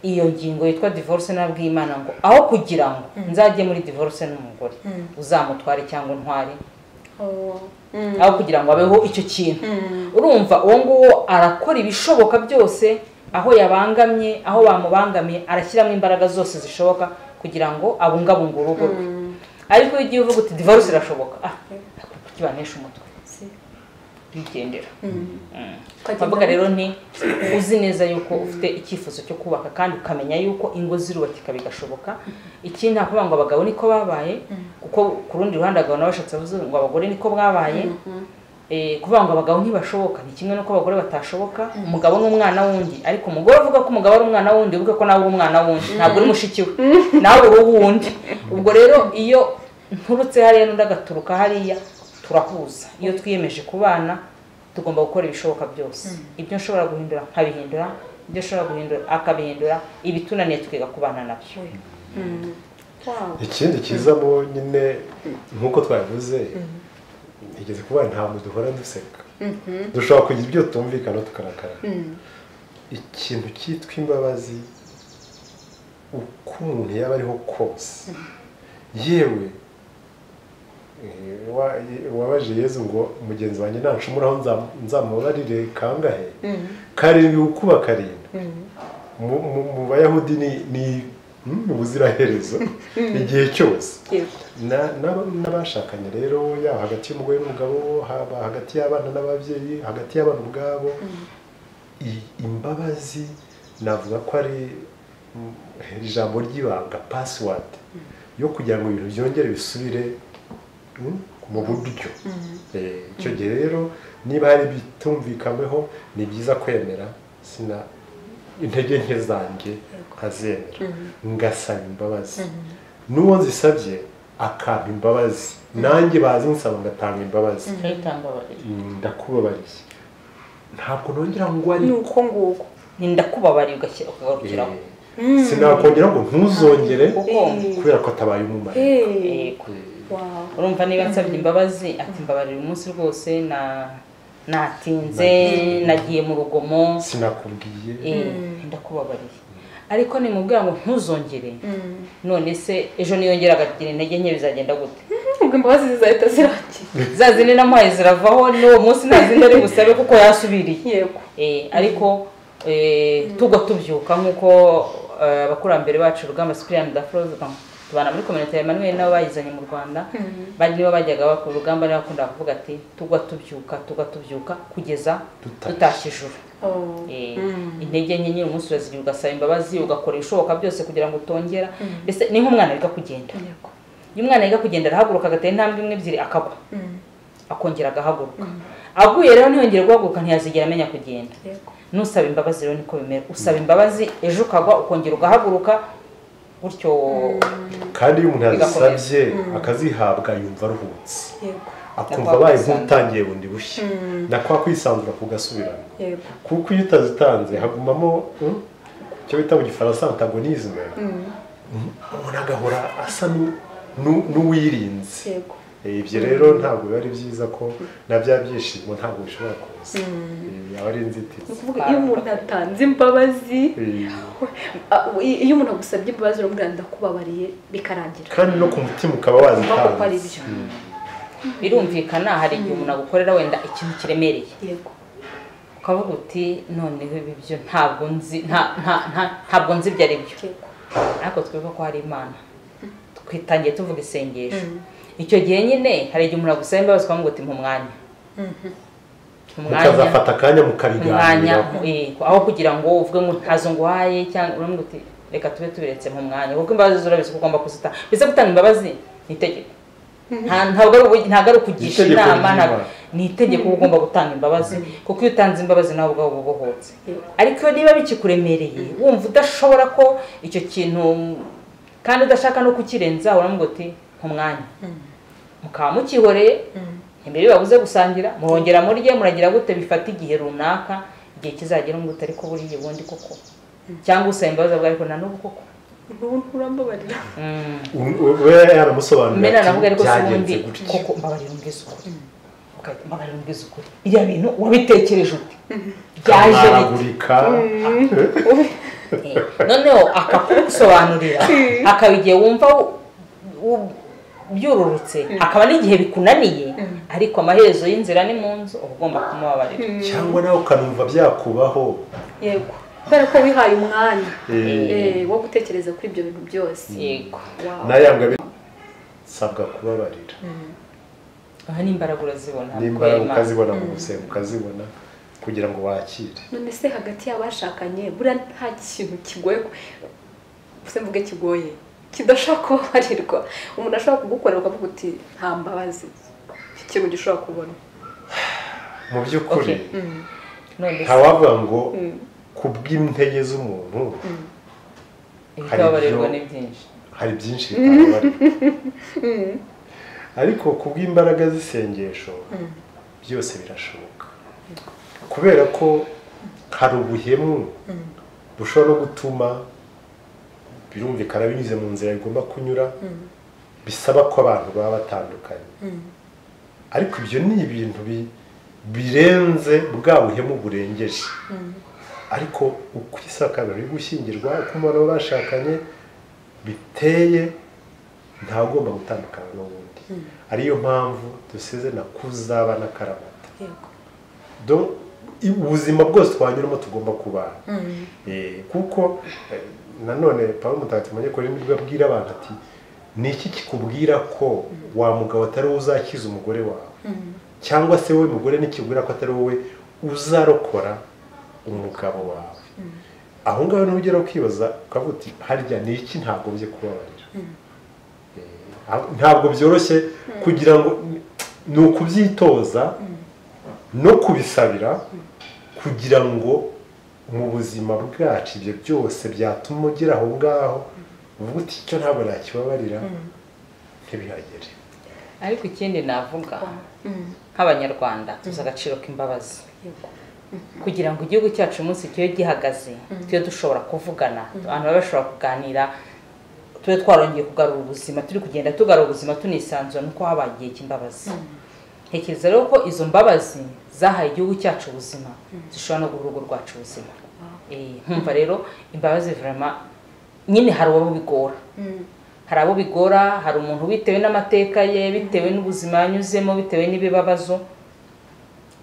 iyo ngingo yitwa divorce, nabwiye Imana ngo aho kugira ngo nzajye muri divorce n'umugore uzamutware cyangwa untware, aho kugira ngo abeho icyo kintu. Urumva uwo nguwo arakora ibishoboka byose, aho yabangamye, aho bamubangamiye arashyiramo imbaraga zose zishoboka kugira ngo abungabunge urugo rwe. Ariko iyo ugiye uvuga uti divorce irashoboka, kukibanisha umutwe bigendera. Bavuga rero nti uzi neza yuko ufite icyifuzo cyo kubaka kandi ukamenya yuko ingo zirubakika bigashoboka. Iki nta kuvuga ngo abagabo niko babaye, kuko ku rundi ruhande abagabo nabashatse bavuze ngo abagore niko bwabaye. Kuvuga ngo abagabo ntibashoboka ni kimwe nuko abagore batashoboka. Umugabo n'umwana wundi, ariko umugore uvuga ko umugabo ari umwana wundi uvuga ko nawe uri umwana wundi, ntabwo uri mushiki we, nawe uri uwundi. Ubwo rero iyo nturutse hariya n'undi agaturuka hariya turahuza. Iyo twiyemeje kubana tugomba gukora ibishoboka byose. Ibyo nshobora guhindura nkabihindura, ibyo nshobora guhindura akabihindura, ibitunaniye tukiga kubana nabyo. Ikindi kizamo nyine nk'uko twavuze, igeze kuba nta muntu duhora duseka, dushobora kugira ibyo tumvikana tukarakara. Ikintu cyitwa imbabazi, uko umuntu yaba ariho kose, yewe wabaje Yezu ngo mugenzi wanjye ntancumuraho nzamubarire kangahe, karindwi ukuba karindwi. Mu Bayahudi ni ubuziraherezo igihe cyose. N'abashakanye rero, yaba hagati y'umugore n'umugabo, haba hagati y'abana n'ababyeyi, hagati y'abana ubwabo, imbabazi navuga ko ari ijambo ry'ibanga, password yo kugira ngo ibintu byongere bisubire mu buryo. Icyo gihe rero niba hari bitumvikanyweho ni byiza kwemera, sina intege nke zanjye nkazemera, ngasaba imbabazi. N'uwo nzisabye akampa imbabazi, nanjye bazi nsaba ngatanga imbabazi, ndakubabariye, ntabwo nongera ngo ari nuko nguko ndakubabariye ugarukiraho. Sinakongera ngo ntuzongere kubera ko atabaye umumaro. Urumva niba nsabye imbabazi ati mbabarira umunsi rwose natinze, nagiye mu rugomo, sinakubwiye, ndakubabariye. Ariko nimubwira ngo ntuzongere, none se ejo niyongera agagira intege nke bizagenda gute? ubwo imbabazi zizahita zirangira, za zindi namuhaye ziravaho, n'uwo munsi nta zindi ari busabe kuko yasubiriye. yego. Ariko tugwa tubyuka nk'uko abakurambere bacu Rugamba Cyprien Dafroze tubana muri community ya Emmanuel nabo bayizanye mu Rwanda, bari nibo bajyaga bakora urugamba n'abakunda kuvuga ati tugwa tubyuka kugeza tutashye ijuru. Intege nke nyine umunsi urazira ugasaba imbabazi, ugakora ibishoboka byose kugira ngo utongera. Mbese ni nk'umwana wiga kugenda. Iyo umwana yiga kugenda arahaguruka agatera intambwe imwe ebyiri akagwa, akongera agahaguruka. Aguye rero ntiyongere guhaguruka ntiyazigera amenya kugenda. Nusaba imbabazi rero niko bimera, usaba imbabazi ejo ukagwa ukongera ugahaguruka gutyo. Kandi iyo umuntu yazisabye akazihabwa yumva aruhutse, akumva abaye nk'utangiye bundi bushya, nakwa kwisanzura kugasubirana. Kuko iyo utazitanze hagumamo icyo bita mu Gifaransa antagonisme, umuntu agahora asa n'uwirinze. ibyo rero ntabwo biba ari byiza ko na bya byishimo ntabwo bishobora kuza yaba ari inzitizi. iyo umuntu atanze imbabazi iyo umuntu agusabye imbabazi uramubwira ndakubabariye bikarangira kandi no ku mutima ukaba wazitanze. birumvikana hari igihe umuntu agukorera wenda ikintu kiremereye yego ukavuga uti noneho ibi byo ntabwo nzi ntabwo nzi ibyo ari byo, ariko twebwe ko hari Imana twitangiye tuvuga isengesho. Icyo gihe nyine hari igihe umuntu agusaba imbabazi ukavuga uti umwanya mukazafata akanya mukabiganira aho kugira ngo uvuge ngo ntazo nguhaye cyangwa uramuga uti reka tube tubiretse mu mwanya, kuko imbabazi urabizi ko ugomba kuzitanga. Bize gutanga imbabazi ni itegeko, ntabwo ari ukugisha inama, ni itegeko ugomba gutanga imbabazi, kuko iyo utanze imbabazi nawe ubwawe uba ubohotse. Ariko niba bikikuremereye wumva udashobora ko icyo kintu kandi udashaka no kukirenza uramuga uti umwanya mukaba mukihoreye imbere babuze gusangira muhongera murye muragira gute bifata igihe runaka, igihe kizagera ngo utari ko buriye ubundi koko cyangwa usaba imbabazi bwa ariko na n'ubu koko urambabarira we yaramusobanurira mbere navuga ariko ubundi koko mbabarira umbwiza ukuri mbabarira umbwiza ukuri iriya bintu wabitekereje ute byaje bigurika noneho akakusobanurira akaba igihe wumva byururutse akaba n'igihe bikunaniye, ariko amaherezo y'inzira ni mu nzu uba ugomba kumubabarira. Cyangwa nawe ukanumva byakubaho yego kubera ko wihaye umwanya wo gutekereza kuri ibyo bintu byose. Yego nayanga bisabwa kubabarira. aha ni imbaraga urazibona, n'imbaraga ukazibona mu gusenga ukazibona kugira ngo wakire. None se hagati y'abashakanye buriya nta kintu kigoye se mvuge kigoye kidashobora kubabarirwa, umuntu ashobora kugukorera ukavuga uti nta mbabazi ikintu gishobora kubona mu by'ukuri ntawavuga ngo ku bw'intege z'umuntu ibitababarirwa ni byinshi, hari byinshi bitababarirwa ariko ku bw'imbaraga z'isengesho byose birashoboka, kubera ko hari ubuhemu bushobora no gutuma birumvikana binyuze mu nzira bigomba kunyura bisaba ko abantu baba batandukanye, ariko ibyo ni ibintu birenze bwa buhemu burengeje. Ariko uko isakaro riri gushyingirwa uko umuntu baba bashakanye biteye ntagomba gutandukana n'ubundi, ariyo mpamvu dusize na kuzaba na karamata. Ubuzima bwose twanyuramo tugomba kubana kuko nanone Pawulo Mutagatifu Munyekorintho nibwo abwira abantu ati ni iki kikubwira ko wa mugabo atari wowe uzakiza umugore wawe, cyangwa se wowe mugore nikibwira ko atari wowe uzarokora umugabo wawe. Aho ngaho ntugera kwibaza ukavuga uti harya ni iki ntagombye kubabarira. Ntabwo byoroshye kugira ngo ni ukubyitoza no kubisabira kugira ngo mu buzima bwacu ibyo byose byatuma ugera aho ngaho uvuga uti icyo ntabwo nakibabarira ntibihagere. Ariko ikindi navuga nk'abanyarwanda tuzi agaciro k'imbabazi, kugira ngo igihugu cyacu umunsi kibe gihagaze tujye dushobora kuvugana, abantu baba bashobora kuganira, tube twarongeye kugarura ubuzima, turi kugenda tugarura ubuzima tunisanzura nuko habaye igihe cy'imbabazi. Ntekereza rero ko izo mbabazi zahaye igihugu cyacu ubuzima zishobora no guha urugo rwacu ubuzima. Nkumva rero imbabazi vraiment nyine hari abo bigora, hari abo bigora, hari umuntu bitewe n'amateka ye, bitewe n'ubuzima yanyuzemo, bitewe n'ibibabazo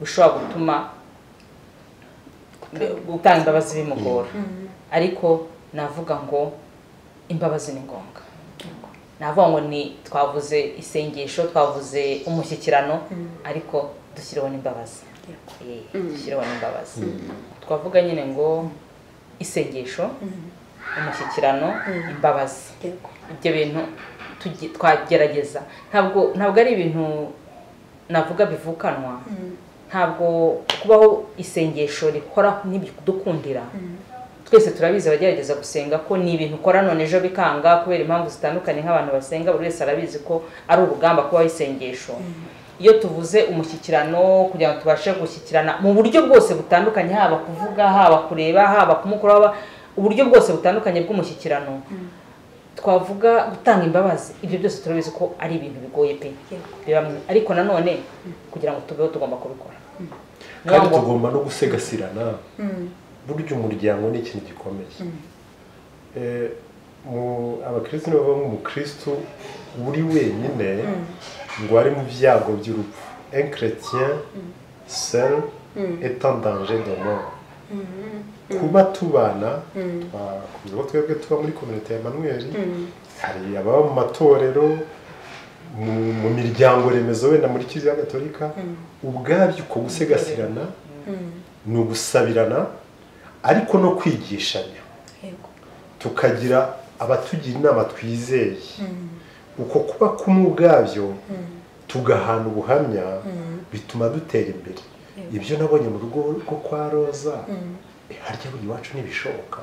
bishobora gutuma gutanga imbabazi bimugora. Ariko navuga ngo imbabazi ni ngombwa. Navuga ngo ni twavuze isengesho, twavuze umushyikirano, ariko dushyireho n'imbabazi. Dushyireho n'imbabazi. Twavuga nyine ngo isengesho, umushyikirano, imbabazi. Ibyo bintu twagerageza. Ntabwo ari ibintu navuga bivukanwa. Ntabwo kubaho isengesho rikora n'ibidukundira. Twese turabizi abagerageza gusenga ko ni ibintu ukora none ejo bikanga kubera impamvu zitandukanye nk'abantu basenga, buri wese arabizi ko ari urugamba kubaho isengesho. Iyo tuvuze umushyikirano kugira ngo tubashe gushyikirana mu buryo bwose butandukanye, haba kuvuga, haba kureba, haba kumukora, uburyo bwose butandukanye bw'umushyikirano, twavuga gutanga imbabazi ibyo byose turabizi ko ari ibintu bigoye pe ariko nanone kugira ngo tubeho tugomba kubikora kandi tugomba no gusegasirana burya umuryango ni ikintu gikomeye abakristo bavuga ngo umukristo uri wenyine ngo ari mu byago by'urupfu un chrétien seul est en danger de mort kuba tubana twakuze twebwe tuba muri communauté ya Emmanuel hari ababa mu matorero mu miryango remezo wenda muri Kiliziya Gatolika ubwabyo uko gusegasirana ni ugusabirana ariko no kwigishanya tukagira abatugira inama twizeye uko kuba kumwe ubwabyo tugahana ubuhamya bituma dutera imbere ibyo nabonye mu rugo rwo kwa Roza harya buri wacu ntibishoboka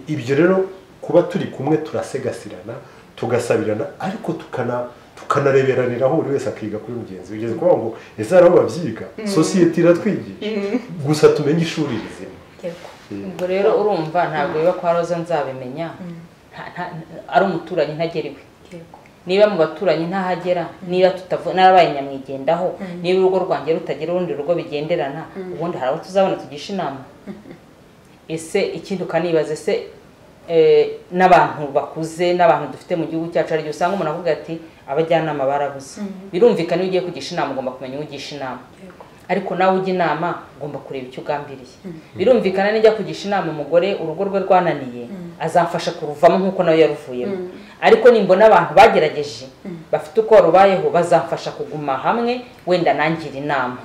ibyo rero kuba turi kumwe turasegasirana tugasabirana ariko tukanareberaniraho buri wese akiga kuri mugenzi bigeze kuvuga ngo ese hari aho babyiga sosiyete iratwigisha gusa tumenye ishuri rizima ubwo rero urumva ntabwo biba kwa Roza nzabimenya ari umuturanyi ntageriwe niba mu baturanyi ntahagera niba narabaye nyamwigendaho niba urugo rwanjye rutagira urundi rugo bigenderana ubundi hari abo tuzabona tugisha inama ese ikindi ukanibaza ese n'abantu bakuze n'abantu dufite mu gihugu cyacu ari usanga umuntu avuga ati abajyanama barabuze birumvikana iyo ugiye kugisha inama ugomba kumenya ugisha inama ariko nawe ujya inama ugomba kureba icyo ugambiriye birumvikana nijya kugisha inama umugore urugo rwe rwananiye azamfasha kuruvamo nk'uko nawe yaruvuyemo ariko nimbona abantu bagerageje bafite uko rubayeho bazamfasha kuguma hamwe wenda nangira inama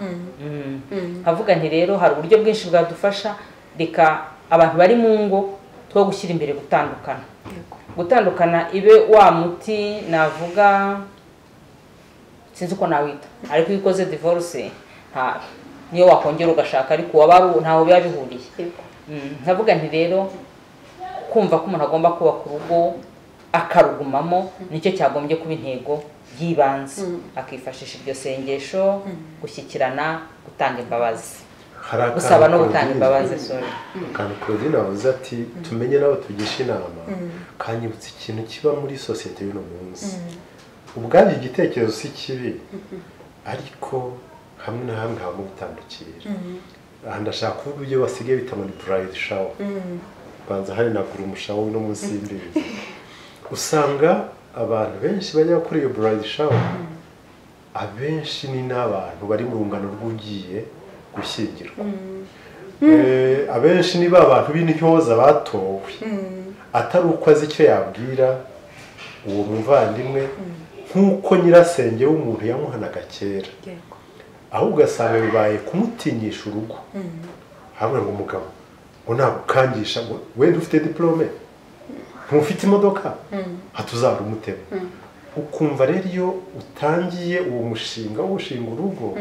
havuga nti rero hari uburyo bwinshi bwadufasha reka abantu bari mu ngo two gushyira imbere gutandukana ibe wa muti navuga sinzi uko nawita ariko iyo ukoze divorce niyo wakongera ugashaka ariko waba ntaho biba bihuriye nkavuga nti rero kumva ko umuntu agomba kubaka urugo akarugumamo nicyo cyagombye kuba intego yibanze akifashisha iryo sengesho gushyikirana gutanga imbabazi gusaba no gutanga imbabazi kandi Claudine avuze ati tumenye nawe tugisha inama kanyibutse ikintu kiba muri sosiyete y'uno munsi ubwabyo igitekerezo si kibi ariko hamwe na hamwe habamo gutandukira aha ndashaka kuvuga ibyo basigaye bita muri bride shower banza hari na gurumushawo no munsi y'imbibi usanga abantu benshi bajya kuri iyo bride shower abenshi ni n'abantu bari mu rungano rw'ugiye gushyingirwa abenshi ni ba bantu b'intyoza batowe atari uko azi icyo yabwira uwo muvandimwe nk'uko nyirasenge w'umuntu yamuhanaga kera aho ugasanga bibaye kumutinyisha urugo hamwe ngo umugabo ngo ntabwo ukangisha ngo wenda ufite diplome ntufite imodoka hatuzabura umutema ukumva rero iyo utangiye uwo mushinga wo gushinga urugo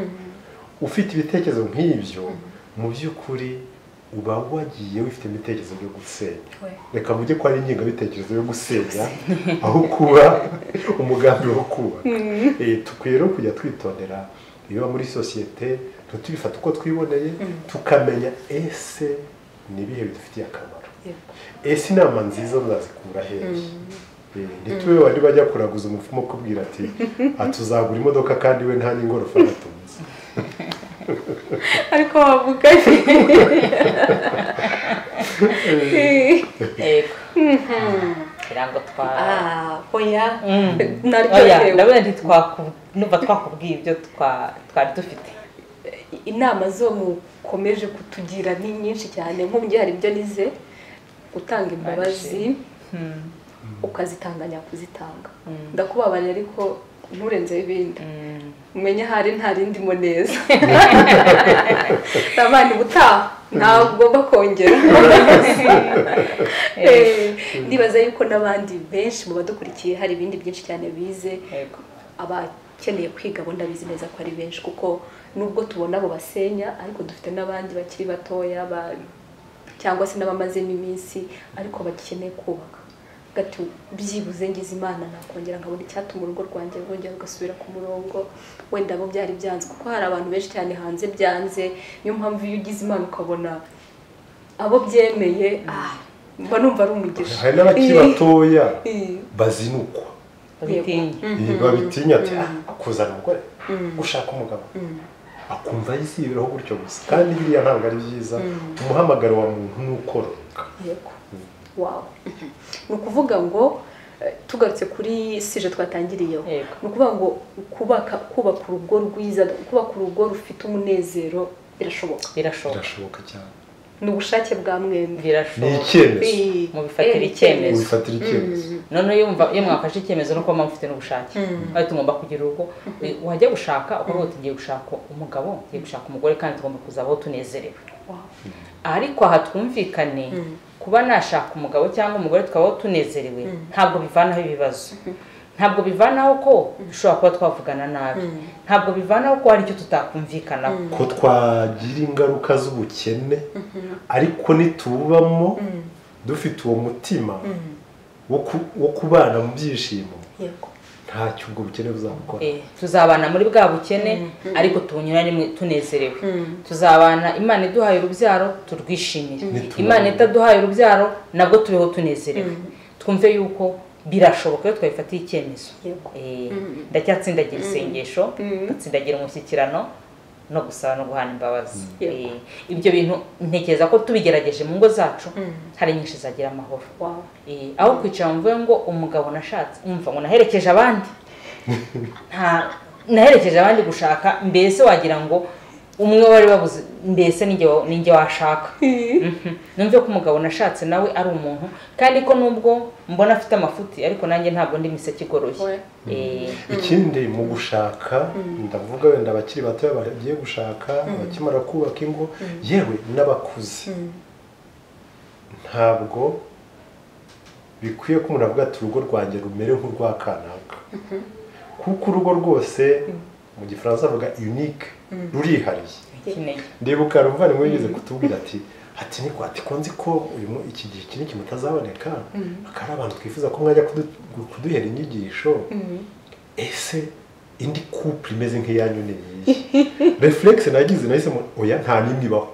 ufite ibitekerezo nk'ibyo mu by'ukuri uba wagiye wifite ibitekerezo byo gusenya reka mvuge ko ari ingengabitekerezo yo gusenya aho kuba umugambi wo kubaka tukwiye rero kujya twitondera iyo muri sosiyete tutubifata uko twiboneye tukamenya ese nibihe bidufitiye akamaro ese inama nziza muzazikura hehe ntitube bandi bajya kuraguza umupfumu kubwira ati atuzagura imodoka kandi we nta n'ingorofani atunze ariko wavuga irango oya ndabona numva twakubwiye ibyo twari dufite inama zo mukomeje kutugira ni nyinshi cyane nk'umujyi hari ibyo nize gutanga imbabazi ukazitanganya kuzitanga ndakubabarira ariko nturenzeho ibindi umenye hari nta rindi mo neza ntabandi gutaha ntabwo ugomba kongera ndibaza yuko n'abandi benshi mu badukurikiye hari ibindi byinshi cyane bize abakeneye kwiga bo ndabizi neza ko ari benshi kuko nubwo tubona abo basenya ariko dufite n'abandi bakiri batoya cyangwa se n'abamazemo iminsi ariko bagikeneye kubaka gati byibuze ngize Imana nakongera nkabona icyatuma urugo rwanjye rwongera rugasubira ku murongo wenda abo byari byanze kuko hari abantu benshi cyane hanze byanze niyo mpamvu iyo ugize Imana ukabona abo byemeye mba numva ari umugisha. hari n'abakiri batoya bazinukwa babitinya ati kuzana umugore gushaka umugabo akumva yisibiraho gutyo gusa kandi biriya ntabwo ari byiza umuhamagaro wa muntu n'ukoroka. Yego. Wow. Ni ukuvuga ngo tugarutse kuri sije twatangiriyeho, ni ukuvuga ngo kubaka urugo rwiza, kubaka urugo rufite umunezero birashoboka cyane. Ni ubushake bwa mwembi, birashoboka. Ni icyemezo. Mubifatira icyemezo. None iyo mwafashe icyemezo nuko mufite n'ubushake. Ari tugomba kugira urugo, wajya gushaka uko ugiye gushaka umugabo, ugiye gushaka umugore kandi tugomba kuzabaho tunezerewe. Ariko aha twumvikane kuba nashaka umugabo cyangwa umugore tukabaho tunezerewe ntabwo bivanaho ibibazo. Ntabwo bivanaho ko dushobora kuba twavugana nabi. Ntabwo bivanaho ko hari icyo tutakumvikanaho. Ko twagira ingaruka z'ubukene ariko nitubamo dufite uwo mutima wo kubana mu byishimo. Yego. Ntacyo ubwo bukene buzakora. Tuzabana muri bwa bukene ariko tunyurane tunezerewe. Tuzabana Imana iduhaye urubyaro turwishimire. Imana itaduhaye urubyaro nabwo tubeho tunezerewe. Twumve yuko birashoboka iyo twabifatiye icyemezo. Ndacyatsindagira isengesho, ndatsindagira umushyikirano no gusaba no guhana imbabazi. Ibyo bintu ntekereza ko tubigerageje mu ngo zacu hari nyinshi zagira amahoro. Aho kwicara mvuye ngo umugabo nashatse umva ngo naherekeje abandi naherekeje abandi gushaka, mbese wagira ngo umwe wari babuze mbese ninjye washaka. Numve ko umugabo nashatse nawe ari umuntu kandi ko nubwo mbona afite amafuti ariko nanjye ntabwo ndi miseke igoroye. Ikindi mu gushaka ndavuga wenda abakiri bato bagiye gushaka bakimara kubaka ingo yewe n'abakuze ntabwo bikwiye ko umuntu avuga ati urugo rwanjye rumere nk'urwa kanaka kuko urugo rwose mu gifaransa avuga unique rurihariye. Ndibuka rumva nimwe yigeze kutubwira ati niko ati konzi ko iki gihe iki niki mutazaboneka akari abantu twifuza ko mwajya kuduhera inyigisho ese indi couple imeze nk'iyanyu niyi reflex nagize nahise oya nta nimwe ibaho.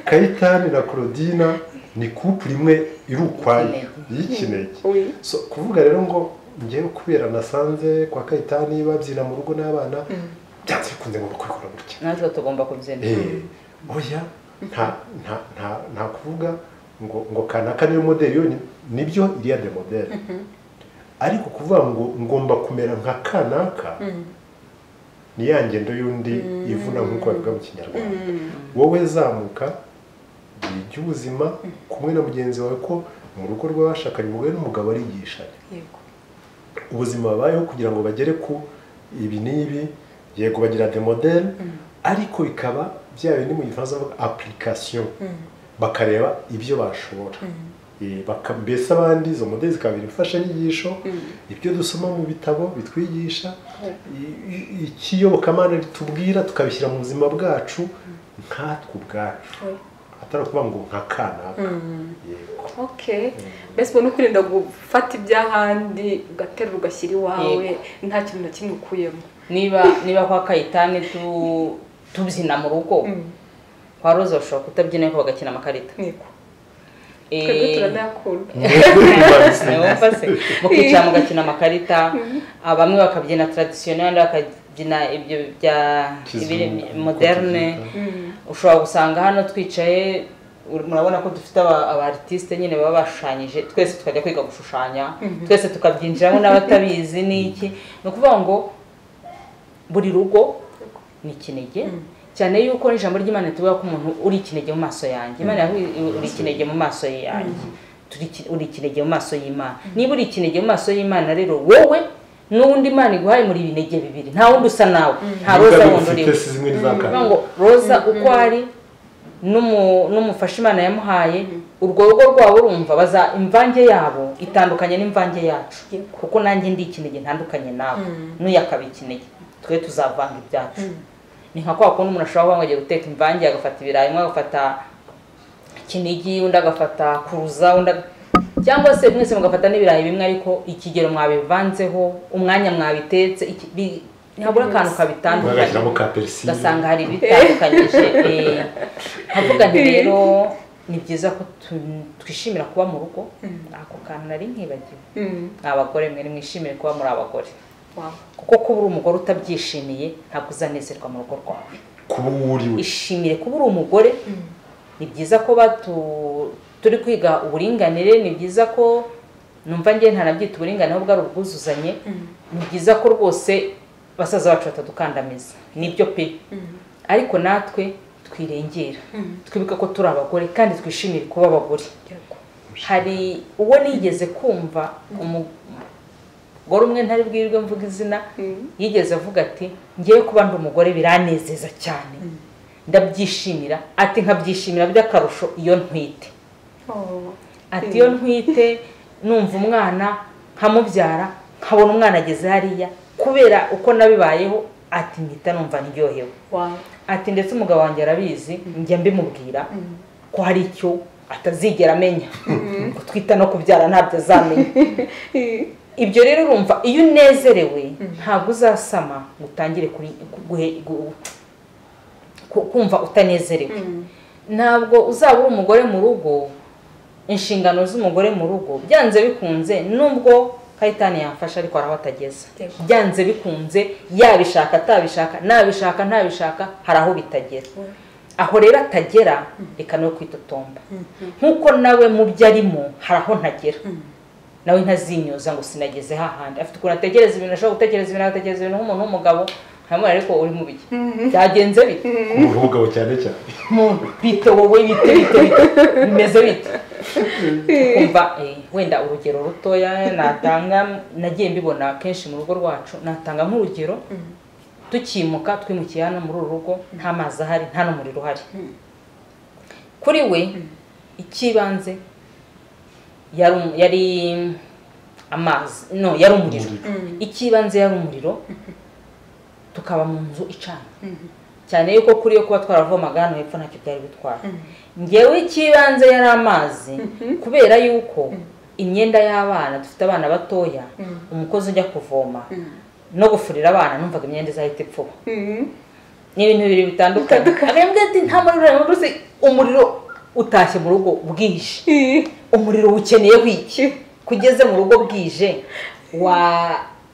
Kayitani na Claudina ni couple imwe irukwaye yikinege. So kuvuga rero ngo ngewe kubera nasanze kwa Kayitani babyina mu rugo n'abana byanze bikunze ngo kwikora gutya natwe tugomba kubyina. Oya nta kuvuga ngo kanaka niyo modeli yo nibyo iriya de modeli ariko kuvuga ngo ngomba kumera nka kanaka ni ya ngendo y'undi ivuna nk'uko bavuga mu Kinyarwanda. Wowe zamuka gira ubuzima kumwe na mugenzi wawe ko mu rugo rw'abashakanye umugore n'umugabo arigishanya ubuzima babayeho kugira ngo bagere ku ibi n'ibi. Yego bagira de modèle ariko bikaba bya bindi mu gifaransa bavuga application bakareba ibyo bashobora. Mbese abandi izo modèle zikabira imfasha nyigisho ibyo dusoma mu bitabo bitwigisha ikiyobokamana ritubwira tukabishyira mu buzima bwacu nkatwe ubwacu atari kuvuga ngo nka kanaka. Okay. Mbese ubona ukurinda gufata iby'ahandi ugaterura ugashyira iwawe nta kintu na kimwe ukuyemo. Niba kwa Kayitani tubyina mu rugo kwa Roza ushobora kutabyina ko bagakina amakarita. Twebwe turanayakunda. Mukicara mugakina amakarita bamwe bakabyina traditionnel bakabyina ibyo bya moderne. Ushobora gusanga hano twicaye murabona ko dufite aba artiste nyine baba bashushanyije twese tukajya kwiga gushushanya twese tukabyinjiramo n'abatabizi n'iki. No kuvuga ngo buri rugo ni kinege cyane yuko n'ijambo ry'Imana tuvuga ko umuntu uri kinege mu maso yanjye. Imana uri kinege mu maso yanjye, uri kinege mu maso y'Imana. Niba uri kinege mu maso y'Imana rero wowe n'undi Imana iguhaye muri binege bibiri nta wundi usa nawe. Nta Roza wundi uri ngo Roza uko ari n'umufasha Imana yamuhaye urwo rugo rwabo urumva baza imvange yabo itandukanye n'imvange yacu kuko nanjye ndi ikinege ntandukanye nawe n'uyakaba ikinege twe tuzavanga ibyacu. Ni nka kwa kundi umuntu ashobora kuba guteka imvange agafata ibirayi umwe agafata kinigi undi agafata kuruza cyangwa se mwese mugafata n'ibirayi bimwe ariko ikigero mwabivanzeho umwanya mwabitetse ntabura akantu kabitandukanye ugasanga hari ibitandukanyije. Havuga nti rero ni byiza ko twishimira kuba mu rugo ako kantu nari nkibagiwe abagore mwe mwishimire kuba muri abagore kuko kuba uri umugore utabyishimiye ntabwo uzanezerwa mu rugo rwawe kuba uriwe ishimire kuba uri umugore ni byiza ko turi kwiga uburinganire ni byiza ko numva ngiye ntanabyita uburinganire ahubwo ari ubwuzuzanye ni byiza ko rwose basaza bacu batadukandamiza nibyo pe ariko natwe twirengera twibuka ko turi abagore kandi twishimire kuba abagore hari uwo nigeze kumva umugore umwe ntari bwirwe mvuga izina yigeze avuga ati ngiye kuba ndi umugore biranezeza cyane ndabyishimira ati nkabyishimira by'akarusho iyo ntwite ati iyo ntwite numva umwana nkamubyara nkabona umwana ageze hariya kubera uko nabibayeho ati mpita numva ndyohewe ati ndetse umugabo wanjye arabizi njya mbimubwira ko hari icyo atazigera amenya gutwita no kubyara ntabyo azamenya ibyo rero urumva iyo unezerewe ntabwo uzasama ngo utangire kumva utanezerewe ntabwo uzaba uri umugore mu rugo inshingano z'umugore mu rugo byanze bikunze nubwo Kayitani yamfasha ariko araho atageza byanze bikunze yabishaka atabishaka nabishaka ntabishaka hari aho bitagera aho rero atagera reka no kwitotomba nkuko nawe mu byo arimo hari aho ntagera nawe ntazinyuza ngo sinageze hahandi afite ukuntu atekereza ibintu ashobora gutekereza ibintu agatekereza ibintu nk'umuntu w'umugabo hamwe ariko uri mu biki byagenze bite umuntu w'umugabo cyane cyane bite wowe bite bimeze bite kumva wenda urugero rutoya natanga nagiye mbibona kenshi mu rugo rwacu natanga nk'urugero tukimuka twimukiye hano muri uru rugo nta mazi ahari nta n'umuriro uhari kuri we ikibanze yari amazi yari umuriro ikibanze yari umuriro tukaba mu nzu icana cyane yuko kuri yo kuba twaravomaga hano hepfo ntacyo byari bitwara ngewe ikibanze yari amazi kubera yuko imyenda y'abana dufite abana batoya umukozi ujya kuvoma no gufurira abana numvaga imyenda izahita ipfuba ni ibintu bibiri bitandukanye akambwira ati nta muriro umuriro utashye mu rugo bwije umuriro ukeneye wiki kugeze mu rugo bwije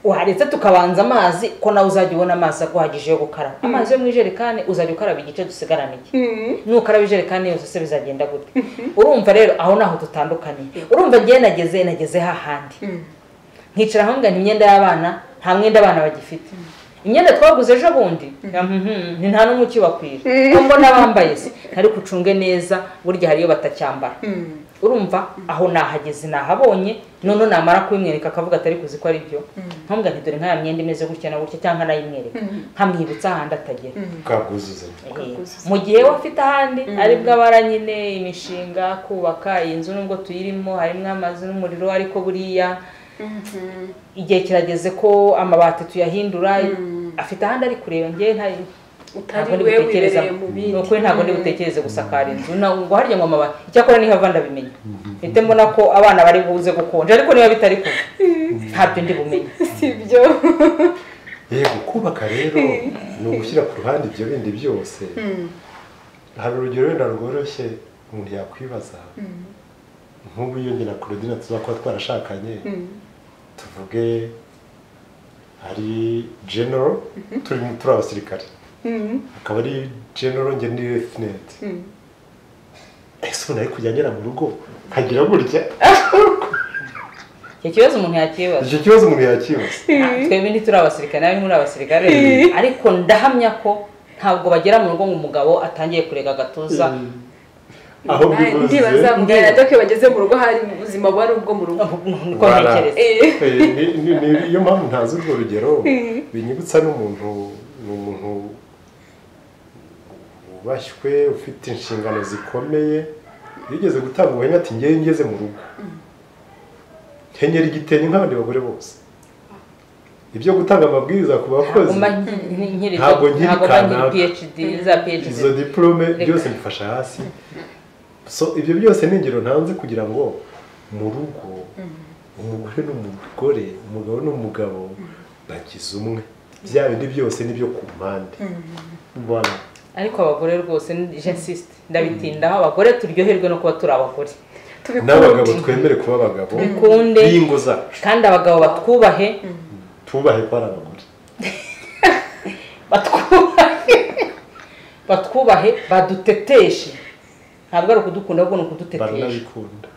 waretse tukabanza amazi ko nawe uzajya ubona amazi aguhagije yo gukaraba amazi yo mu ijerekani uzajya ukaraba igice dusigarana iki nukaraba ijerekani yose se bizagenda gute urumva rero aho naho dutandukaniye urumva ngiye nageze hahandi nkicara aho ngana imyenda y'abana nta mwenda abana bagifite imyenda twaguze ejo bundi ni nta n'umwe ukibakwira ko mbona bambaye se ntari kucunge neza burya hariyo batacyambara urumva aho nahageze nahabonye none namara kubimwereka akavuga atari kuzi ko ari byo nkamubwira nti dore nk'aya myenda imeze gutya na gutya cyangwa nayimwereka nkamwibutsa ahandi atagera mu gihe we afite ahandi ari bw'abara nyine imishinga kubaka iyi nzu nubwo tuyirimo harimo amazi n'umuriro ariko buriya igihe kirageze ko amabati tuyahindura afite ahandi ari kureba ngewe ntabwo ndi gutekereza nuko ntabwo ndi gutekereze gusakara inzu ngo harya ngo amabati icyakora niho avanda bimenya mpite mbona ko abana bari buze gukonja ariko niba bitari kuba ntabyo ndi bumenye sibyo yego kubaka rero ni ugushyira ku ruhande ibyo bindi byose hari urugero wenda rworoshye umuntu yakwibaza nk'ubu iyo njye na Claudine tuzakuba twarashakanye tuvuge hari general turi abasirikare akaba ari general njye ni lieutenant ese ubu nari kujya ngera mu rugo nkagira gutya icyo kibazo umuntu yakibaza twebwe ntituri abasirikare nawe muri abasirikare ariko ndahamya ko ntabwo bagera mu rugo ngo umugabo atangiye kurega agatuza aho ndibaza mbwira atoke bageze mu rugo hari ubuzima bwari ubwo mu rugo niko ntekereza niyo mpamvu ntazi urwo rugero binyibutsa n'umuntu wubashywe ufite inshingano zikomeye yigeze gutanga ubuhamya ati ngewe ngeze mu rugo nkenyera igitenge nk'abandi bagore bose ibyo gutanga amabwiriza ku bakozi ntabwo nkirikana izo diplome byose bifasha hasi so ibyo byose ni ingero ntanze kugira ngo mu rugo umugore n'umugore umugabo n'umugabo bagize umwe bya bindi byose nibyo ku mpande ariko abagore rwose j'insiste ndabitindaho abagore turyoherwe no kuba turi abagore n'abagabo twemere kuba abagabo bikunde b'ingo zacu kandi abagabo batwubahe tubahe ko ari abagore batwubahe baduteteshe ntabwo ari ukudukunda ahubwo ni ukudutetesha baranabikunda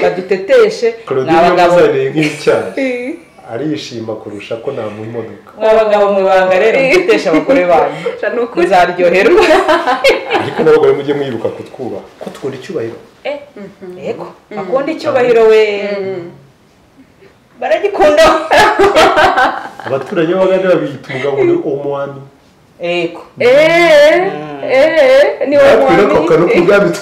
baduteteshe ni abagabo nk'icyayi arishima kurusha ko namuha imodoka abagabo mu banga rero mutetesha abagore banyu muzaryoherwa ariko n'abagore mujye mwibuka kutwubaha ko tukunda icyubahiro yego akunda icyubahiro we baragikunda abaturanyi b'abagore babita umugabo ni omwami yego ni omwami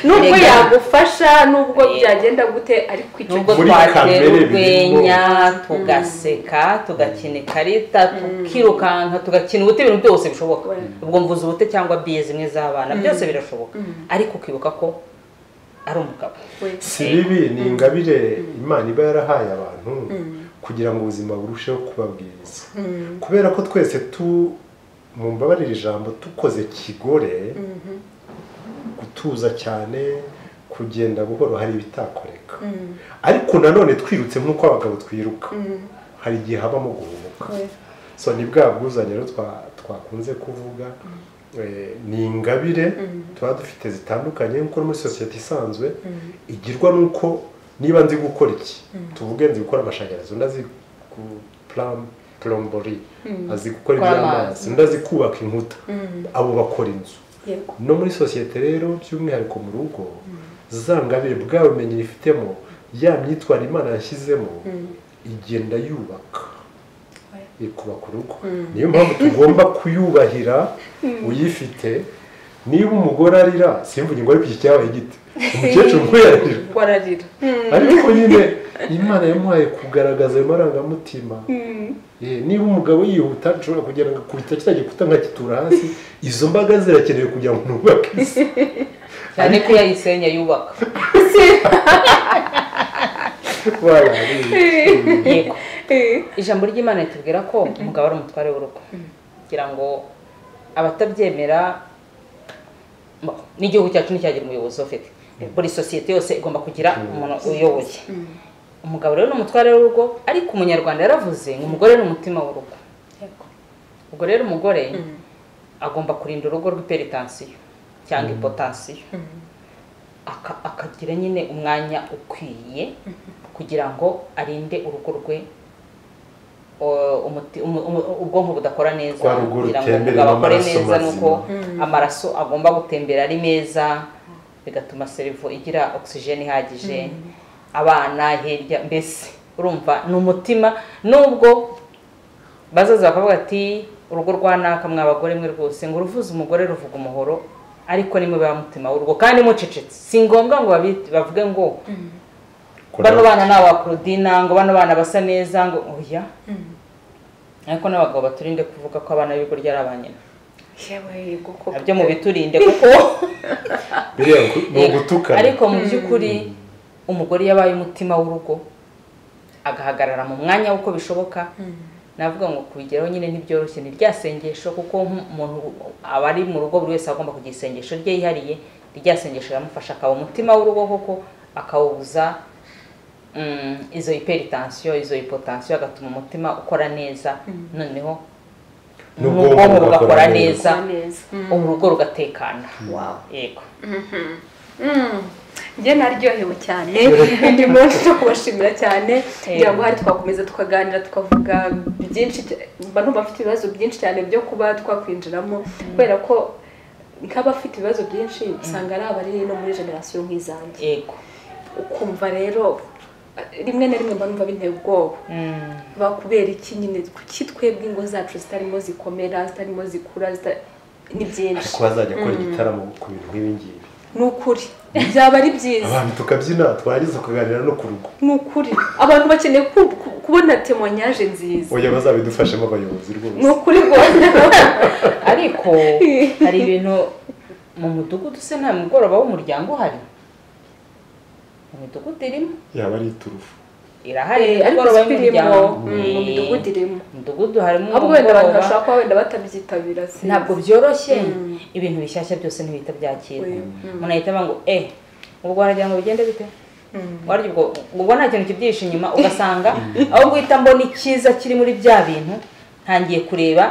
nubwo yagufasha nubwo byagenda gute ariko icyo nubwo twatera urwenya tugaseka tugakina ikarita tukirukanka tugakina ubute ibintu byose bishoboka ubwo mvuze ubute cyangwa biye zimwe z'abana byose birashoboka ariko ukibuka ko ari umugabo si bibi ni ingabire Imana iba yarahaye abantu kugira ngo ubuzima burusheho kuba bwiza kubera ko twese mu mbabarira ijambo tukoze kigore gutuza cyane kugenda buhoro hari ibitakoreka ariko nanone twirutse nk'uko abagabo twiruka hari igihe habamo guhubuka so ni bwa bwuzanye rero twakunze kuvuga ni ingabire tuba dufite zitandukanye nk'uko muri sosiyete isanzwe igirwa n'uko niba nzi gukora iki tuvuge nzi gukora amashanyarazi undi azi plombori azi gukora iby'amazi undi azi kubaka inkuta abo bakora inzu no muri sosiyete rero by'umwihariko mu rugo za ngabire bwa bumenyi ifitemo ya myitwarire Imana yashyizemo igenda yubaka ikubaka urugo niyo mpamvu tugomba kuyubahira uyifite niba umugore arira simvuge ngo ariko iki cyabaye gite umukecuru umwe yararira ariko nyine Imana yamuhaye kugaragaza ayo marangamutima niba umugabo yihuta nshobora kugira ngo akubita kiriya gikuta nkagitura hasi izo mbaga zirakenewe kugira ngo nubake isi cyane ko yayisenya yubaka yego ijambo ry'Imana ritubwira ko umugabo ari umutware w'urugo kugira ngo abatabyemera n'igihugu cyacu nticyagira umuyobozi ufite buri sosiyete yose igomba kugira umuntu uyoboye umugabo rero ni umutware w'urugo ariko umunyarwanda yaravuze ngo umugore ni umutima w'urugo ubwo rero umugore agomba kurinda urugo rw'iperitansiyo cyangwa ipotansiyo akagira nyine umwanya ukwiye kugira ngo arinde urugo rwe ubwonko budakora neza kugira ngo umugabo akore neza nuko amaraso agomba gutembera ari meza bigatuma serivo igira oxygene ihagije abana hirya mbese urumva ni umutima nubwo bazaza bakavuga ati urugo rwanaka mw'abagore mwe rwose ngo uruvuze umugore ruvuga umuhoro ariko nimwe ba mutima w'urugo kandi mucecetse si ngombwa ngo bavuge ngo bano bana ni aba Claudina ngo bano bana basa neza ngo oya ariko n'abagabo baturinde kuvuga ko abana b'ibigo ryari abanyina nabyo mu biturinde kuko ariko mu by'ukuri umugore yabaye umutima w'urugo agahagarara mu mwanya w'uko bishoboka navuga ngo kubigeraho nyine ntibyoroshye ni rya sengesho kuko umuntu aba ari mu rugo buri wese agomba kugira isengesho rye yihariye rya sengesho riramufasha akaba umutima w'urugo koko akawubuza izo hypertension izo hypotension agatuma umutima ukora neza noneho n'ubwonko bugakora neza urugo rugatekana yego njye naryohewe cyane ndimo no kubashimira cyane kugira ngo hari twakomeza tukaganira tukavuga byinshi bantu bafite ibibazo byinshi cyane byo kuba twakwinjiramo kubera ko nk'abafite ibibazo byinshi usanga ari abari no muri generation nk'izanjye yego ukumva rero rimwe na rimwe mbanumva binteye ubwoba bakubera iki nyine kuki twebwe ingo zacu zitarimo zikomera zitarimo zikura ni byinshi ariko bazajya gukora igitaramo ku bintu nk'ibi ngibi ni ukuri byaba ari byiza abantu tukabyina twagize kuganira no ku rugo ni ukuri abantu bakeneye kubona témoignage nziza oya bazabidufashemo abayobozi rwose ni ukuri rwose ariko hari ibintu mu mudugudu se nta mugoroba w'umuryango uhari mu midugudu irimo yaba ari iturufu irahari ariko umugoroba irimo w'umuryango mu midugudu irimo umudugudu harimo ahubwo wenda abantu umugoroba. bashaka kuba wenda batabyitabira ntabwo byoroshye ibintu bishyashya byose ntibihita byakira umuntu ahita avuga ngo ubwo waragira ngo bigende bite waryo ubwo nta kintu kibyihishe inyuma ugasanga aho guhita mbona icyiza kiri muri bya bintu ntangiye kureba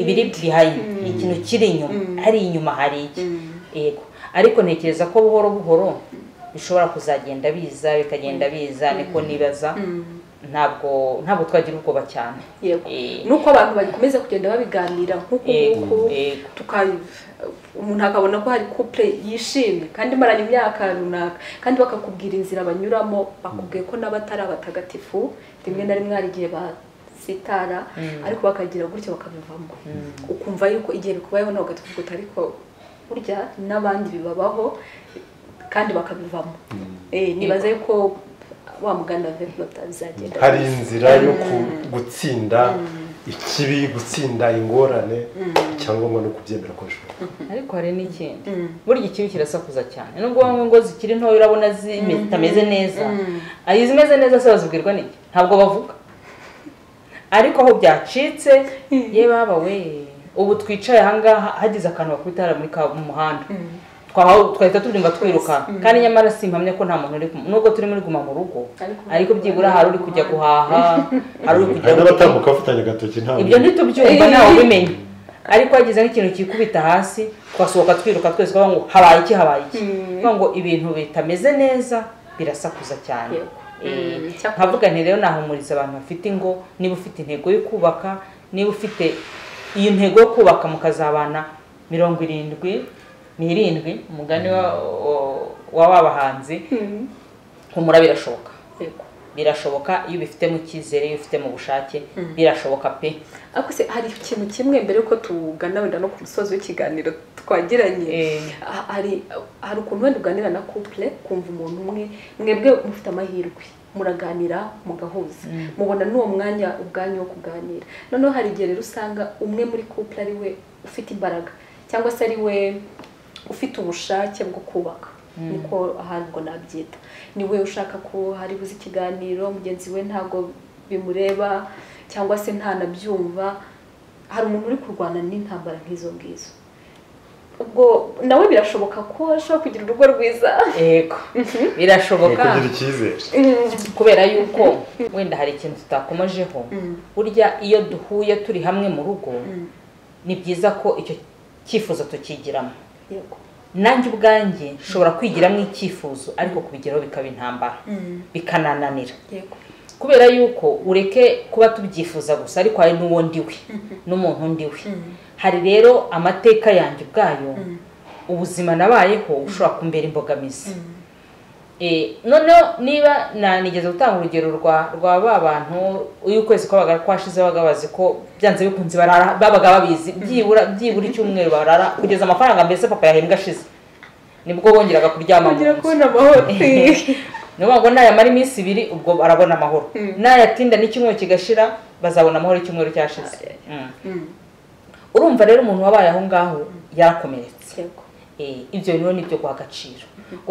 ibiri behind ikintu kiri inyuma hari inyuma hari iki yego ariko ntekereza ko buhoro buhoro bishobora kuzagenda biza bikagenda biza niko nibaza ntabwo twagira ubwoba cyane nuko abantu bakomeza kugenda babiganira nk'uko umuntu akabona ko hari couple yishimye kandi maranye imyaka runaka kandi bakakubwira inzira banyuramo bakubwiye ko n'abatari abatagatifu rimwe na rimwe hari igihe basitara ariko bakagira gutyo bakabivamo ukumva yuko igihe bikubayeho nawe ugatuvuga ariko burya n'abandi bibabaho kandi bakabivamo nibaza yuko wa muganda vevelota bizagenda hari inzira yo gutsinda ikibi gutsinda ingorane cyangwa no kubyemera ko bishoboka ariko hari n'ikindi burya ikibi kirasakuza cyane nubwo bamwe ngo zikiri ntoya urabona zitameze neza ayi zimeze neza se bazibwirwa n'iki ntabwo bavuga ariko aho byacitse ye baba we ubu twicaye ahangaha hagize akantu bakubitara muri mu muhanda twahita tubyumva twiruka kandi nyamara simpamya ko nta muntu uri nubwo turi muri guma mu rugo ariko byibura hari uri kujya guhaha hari uri kujya n'abatambuka bafatanya agatoki nta ibyo ntitubyumva ntawe ubimenya ariko hagize nk'ikintu kikubita hasi twasohoka twiruka twese kuvuga ngo habaye iki kuvuga ngo ibintu bitameze neza birasakuza cyane nkavuga nti rero nahumuriza abantu bafite ingo niba ufite intego yo kubaka niba ufite iyi ntego yo kubaka mukazabana 70 umugani wa babahanzi humura birashoboka birashoboka iyo bifitemo icyizere iyo bifitemo ubushake birashoboka pe ariko se hari ikintu kimwe mbere yuko tugana wenda no ku musozi w'ikiganiro twagiranye hari ukuntu wenda uganira na couple kumva umuntu umwe mwebwe mufite amahirwe muraganira mugahuza mubona n'uwo mwanya ubwanyu wo kuganira noneho hari igihe rero usanga umwe muri couple ari we ufite imbaraga cyangwa se ari we ufite ubushake bwo kubaka niko ahantu nabyita niwe ushaka ko hari buze ikiganiro mugenzi we ntago bimureba cyangwa se ntanabyumva hari umuntu uri kurwana n'intambara nk'izo ngizo ubwo nawe birashoboka ko ashobora kugira urugo rwiza yego birashoboka kugira icyizere kubera yuko wenda hari ikintu tutakomejeho burya iyo duhuye turi hamwe mu rugo ni byiza ko icyo cyifuzo tukigiramo yego nanjye ubwanjye nshobora kwigiramo icyifuzo ariko kubigeraho bikaba intambara bikanananira kubera yuko ureke kuba tubyifuza gusa ariko hari n'uwo ndiwe n'umuntu ndiwe hari rero amateka yanjye ubwayo ubuzima nabayeho ushobora kumbera imbogamizi noneho niba nanigeze gutanga urugero rwa ba bantu uyu kwezi kwabaga kwashize babaga bazi ko byanze bikunze babaga babizi byibura icyumweru barara kugeza amafaranga mbese papa yahembwa ashize nibwo bongeraga kuryama kugira kubona amahoro niyo ngo nayamara iminsi 2 ubwo barabona amahoro nayatinda n'icyumweru kigashira bazabona amahoro icyumweru cyashize urumva rero umuntu wabaye aho ngaho yarakomeretse ibyo rero nibyo guha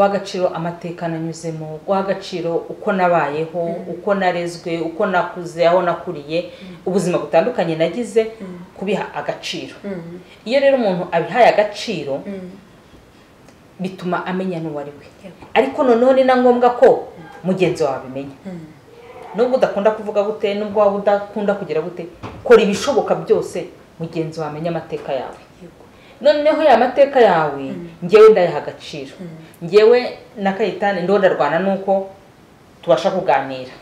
agaciro amateka nanyuzemo guha agaciro uko nabayeho uko narezwe uko nakuze aho nakuriye ubuzima butandukanye nagize kubiha agaciro iyo rero umuntu abihaye agaciro bituma amenya n'uwo ari we ariko noneho ni na ngombwa ko mugenzi wawe abimenya nubwo udakunda kuvuga gute nubwo waba udakunda kugira gute kora ibishoboka byose mugenzi wawe amenya amateka yawe noneho ya mateka yawe ngewe ndayaha agaciro ngewe na Kayitani ndarwana nuko tubasha kuganira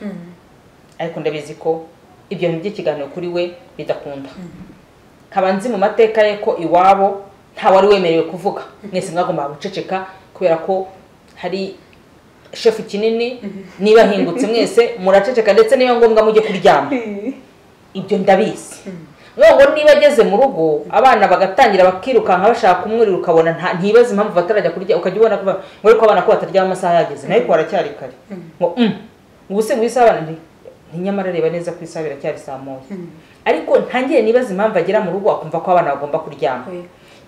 ariko ndabizi ko ibyo bintu by'ikiganiro kuri we bidakunda kabanzi mu mateka ye ko iwabo nta wari wemerewe kuvuga mwese mwagomba guceceka kubera ko hari chef kinini niba hingutse mwese muraceceka ndetse niyo ngombwa mujye kuryama ibyo ndabizi ngo niba ageze mu rugo abana bagatangira bakirukanka bashaka kumwurira ukabona ntibaze impamvu batarajya kurya ukajya ubona ko ariko abana ko bataryama amasaha yageze nayo ko baracyari kare ngo ubuse mu isabana ntinyamara reba neza ku isabira cyari saa moya ariko ntangiye nibaze impamvu agera mu rugo akumva ko abana bagomba kuryama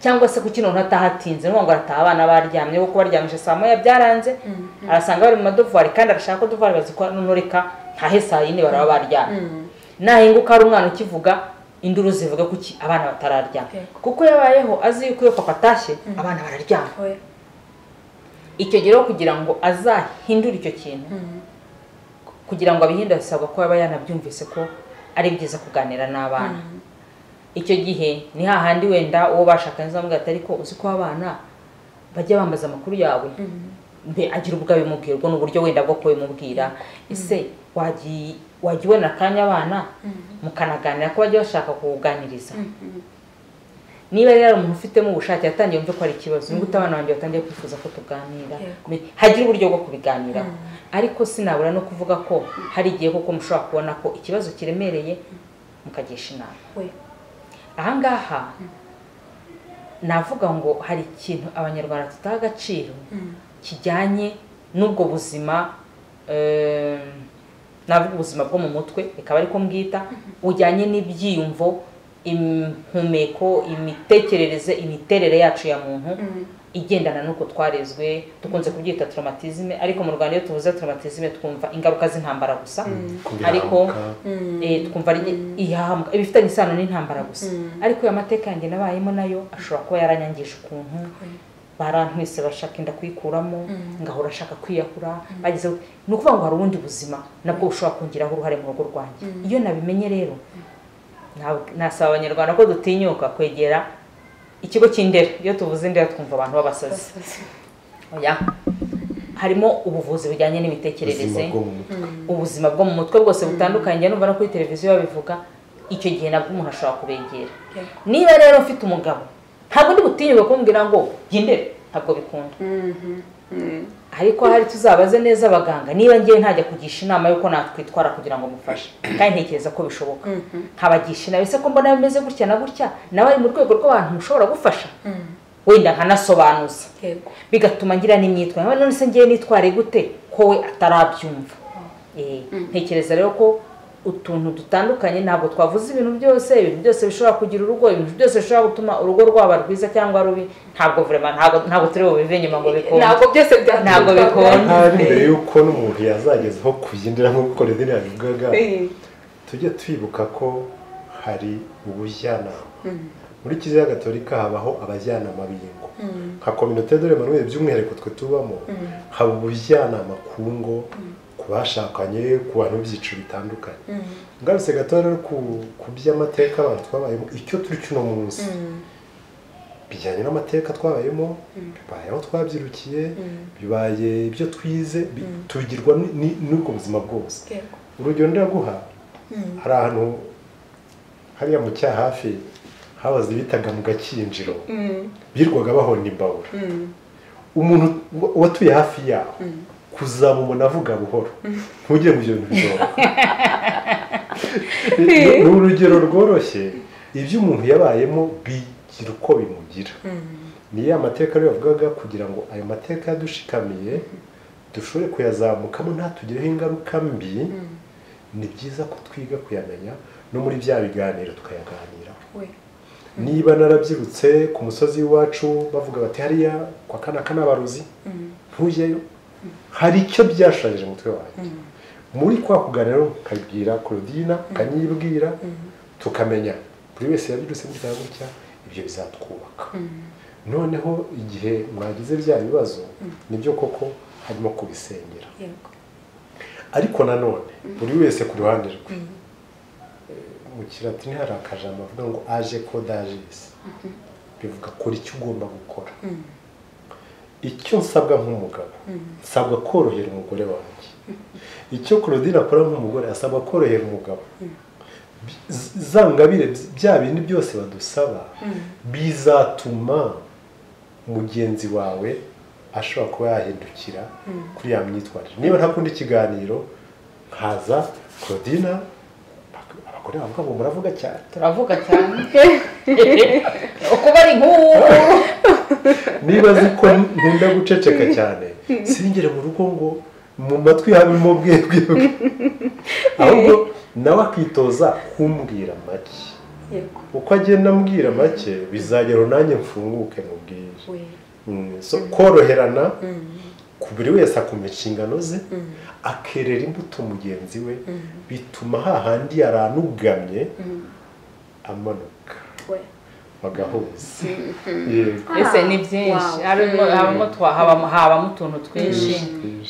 cyangwa se kuki none atahatinze ngo arataha abana baryamye kuko baryamisha saa moya byaranze arasanga bari mu madovuari kandi arashaka ko dovuari bazikora none reka ntahe saa yine baraba baryamye nahinguka ari umwana ukivuga induru zivuga kuki abana batararyama kuko yabayeho azi yuko iyo papa atashye abana bararyama icyo gihe kugira ngo azahindure icyo kintu kugira ngo abihindure asabwa ko yaba yanabyumvise ko ari byiza kuganira n'abana icyo gihe ni hahandi wenda uwo bashakanye zamubwira ati ariko uzi ko abana bajya bambaza amakuru yawe mbe agira ubwo abimubwirwa n'uburyo wenda bwo kubimubwira ese wagiye ubona akanya abana mukanaganira ko bajya bashaka kuganiriza niba rero umuntu ufitemo ubushake yatangiye yumve ko ari ikibazo nubwo abana banjye batangiye kwifuza ko tuganira hagira uburyo bwo kubiganiraho ariko sinabura no kuvuga ko hari igihe koko mushobora kubona ko ikibazo kiremereye mukagisha inama ahangaha navuga ngo hari ikintu abanyarwanda tutaha agaciro kijyanye n'ubwo buzima navuga ubuzima bwo mu mutwe ikaba ariko mbwita ujyanye n'ibyiyumvo impumeko imitekerereze imiterere yacu ya muntu igendana nuko twarezwe dukunze kubyita traumatisme ariko mu Rwanda iyo tuvuze traumatisme twumva ingaruka z'intambara gusa ariko twumva ihambwa ibifitanye isano n'intambara gusa ariko ya mateka yanjye nabayemo nayo ashobora kuba yaranyangisha ukuntu barantwise bashaka inda kwikuramo ngahora ashaka kwiyahura bagize no kuvuga ngo hari ubundi buzima nabwo ushobora kongeraho uruhare mu rugo rwanjye iyo nabimenye rero nasaba abanyarwanda ko dutinyuka kwegera ikigo cy'indera iyo tuvuze indera twumva abantu b'abasazi oya harimo ubuvuzi bujyanye n'imitekerereze ubuzima bwo mu mutwe bwose butandukanye numva no kuri televiziyo babivuga icyo gihe nabwo umuntu ashobora kubegera niba rero mfite umugabo ntabwo ndi butinyuka kumbwira ngo gendere ntabwo bikunda ariko hari tuzabaze neza abaganga niba ngiye ntajya kugisha inama yuko nakwitwara kugira ngo mufashe kandi ntekereza ko bishoboka nkabagisha inama ese ko mbona bimeze gutya na gutya nawe ari mu rwego rw'abantu mushobora gufasha wenda nkanasobanuza bigatuma ngira n'imyitwarire none se ngiye nitware gute ko we atarabyumva ntekereza rero ko utuntu dutandukanye ntabwo twavuze ibintu byose bishobora kugira urugo ibintu byose bishobora gutuma urugo rwaba rwiza cyangwa rubi ntabwo vraiment ntabwo turi bubive nyuma ngo bikonde ntabwo byose ntabwo bikonde mbere yuko n'umuntu yazagezeho kuyindira nko gukora idini yabivugaga tujye twibuka ko hari ubujyanama muri Kiliziya Gatolika habaho abajyanama b'ingo nka communauté de l'Emmanuel by'umwihariko twe tubamo haba ubujyanama ku ngo kubashakanye ku bantu byiciro bitandukanye ngarutse gato rero ku by'amateka abantu twabayemo icyo turi cyuno munsi bijyanye n'amateka twabayemo bibaye aho twabyirukiye bibaye ibyo twize tubigirwa n'ubwo buzima bwose urugero ndaguha hari ahantu hariya mu cya hafi habaze bitaga mu Gakinjiro birwaga bahonda imbabura umuntu watuye hafi yaho kuzamubona avuga buhoro ntugire ngo ibyo bintu bizoroha ni urugero rworoshye ibyo umuntu yabayemo bigira uko bimugira niyo amateka rero yavugaga kugira ngo ayo mateka yadushikamiye dushobore kuyazamukamo ntatugireho ingaruka mbi ni byiza ko twiga kuyamenya no muri bya biganiro tukayaganiraho niba narabyirutse ku musozi w'iwacu bavuga bati hariya kwa kanaka n'abarozi ntujyeyo hari icyo byashaje umutwe wanjye muri kwa kuganira nkabwira Claudine kanyibwira tukamenya buri wese yabyirutse mu cyago cya ibyo bizatwubaka noneho igihe mwagize bya bibazo nibyo koko harimo kubisengera ariko nanone buri wese ku ruhande rwe mu kiratini hari akajambo avuga ngo aje kodagis bivuga kora icyo ugomba gukora icyo nsabwa nk'umugabo nsabwa korohera umugore wanjye icyo Claudine akora nk'umugore asabwa korohera umugabo zangabire bya bindi byose badusaba bizatuma mugenzi wawe ashobora kuba yahindukira kuri ya myitwarire niba ntakunda ikiganiro nkaza Claudine abagore bavuga ngo muravuga cyane turavuga cyane uko bari nk'ubu niba ziko nkunda guceceka cyane singere mu rugo ngo mu matwi habimo bwebwe ahubwo nawe akitoza kumbwira make uko agenda ambwira make bizagera nanjye mfunguke mubwire so koroherana ku buri wese akumva inshingano ze akerera imbuto mugenzi we bituma hahandi yaranugamye amanuka bagahuza ese ni byinshi habamo utuntu twinshi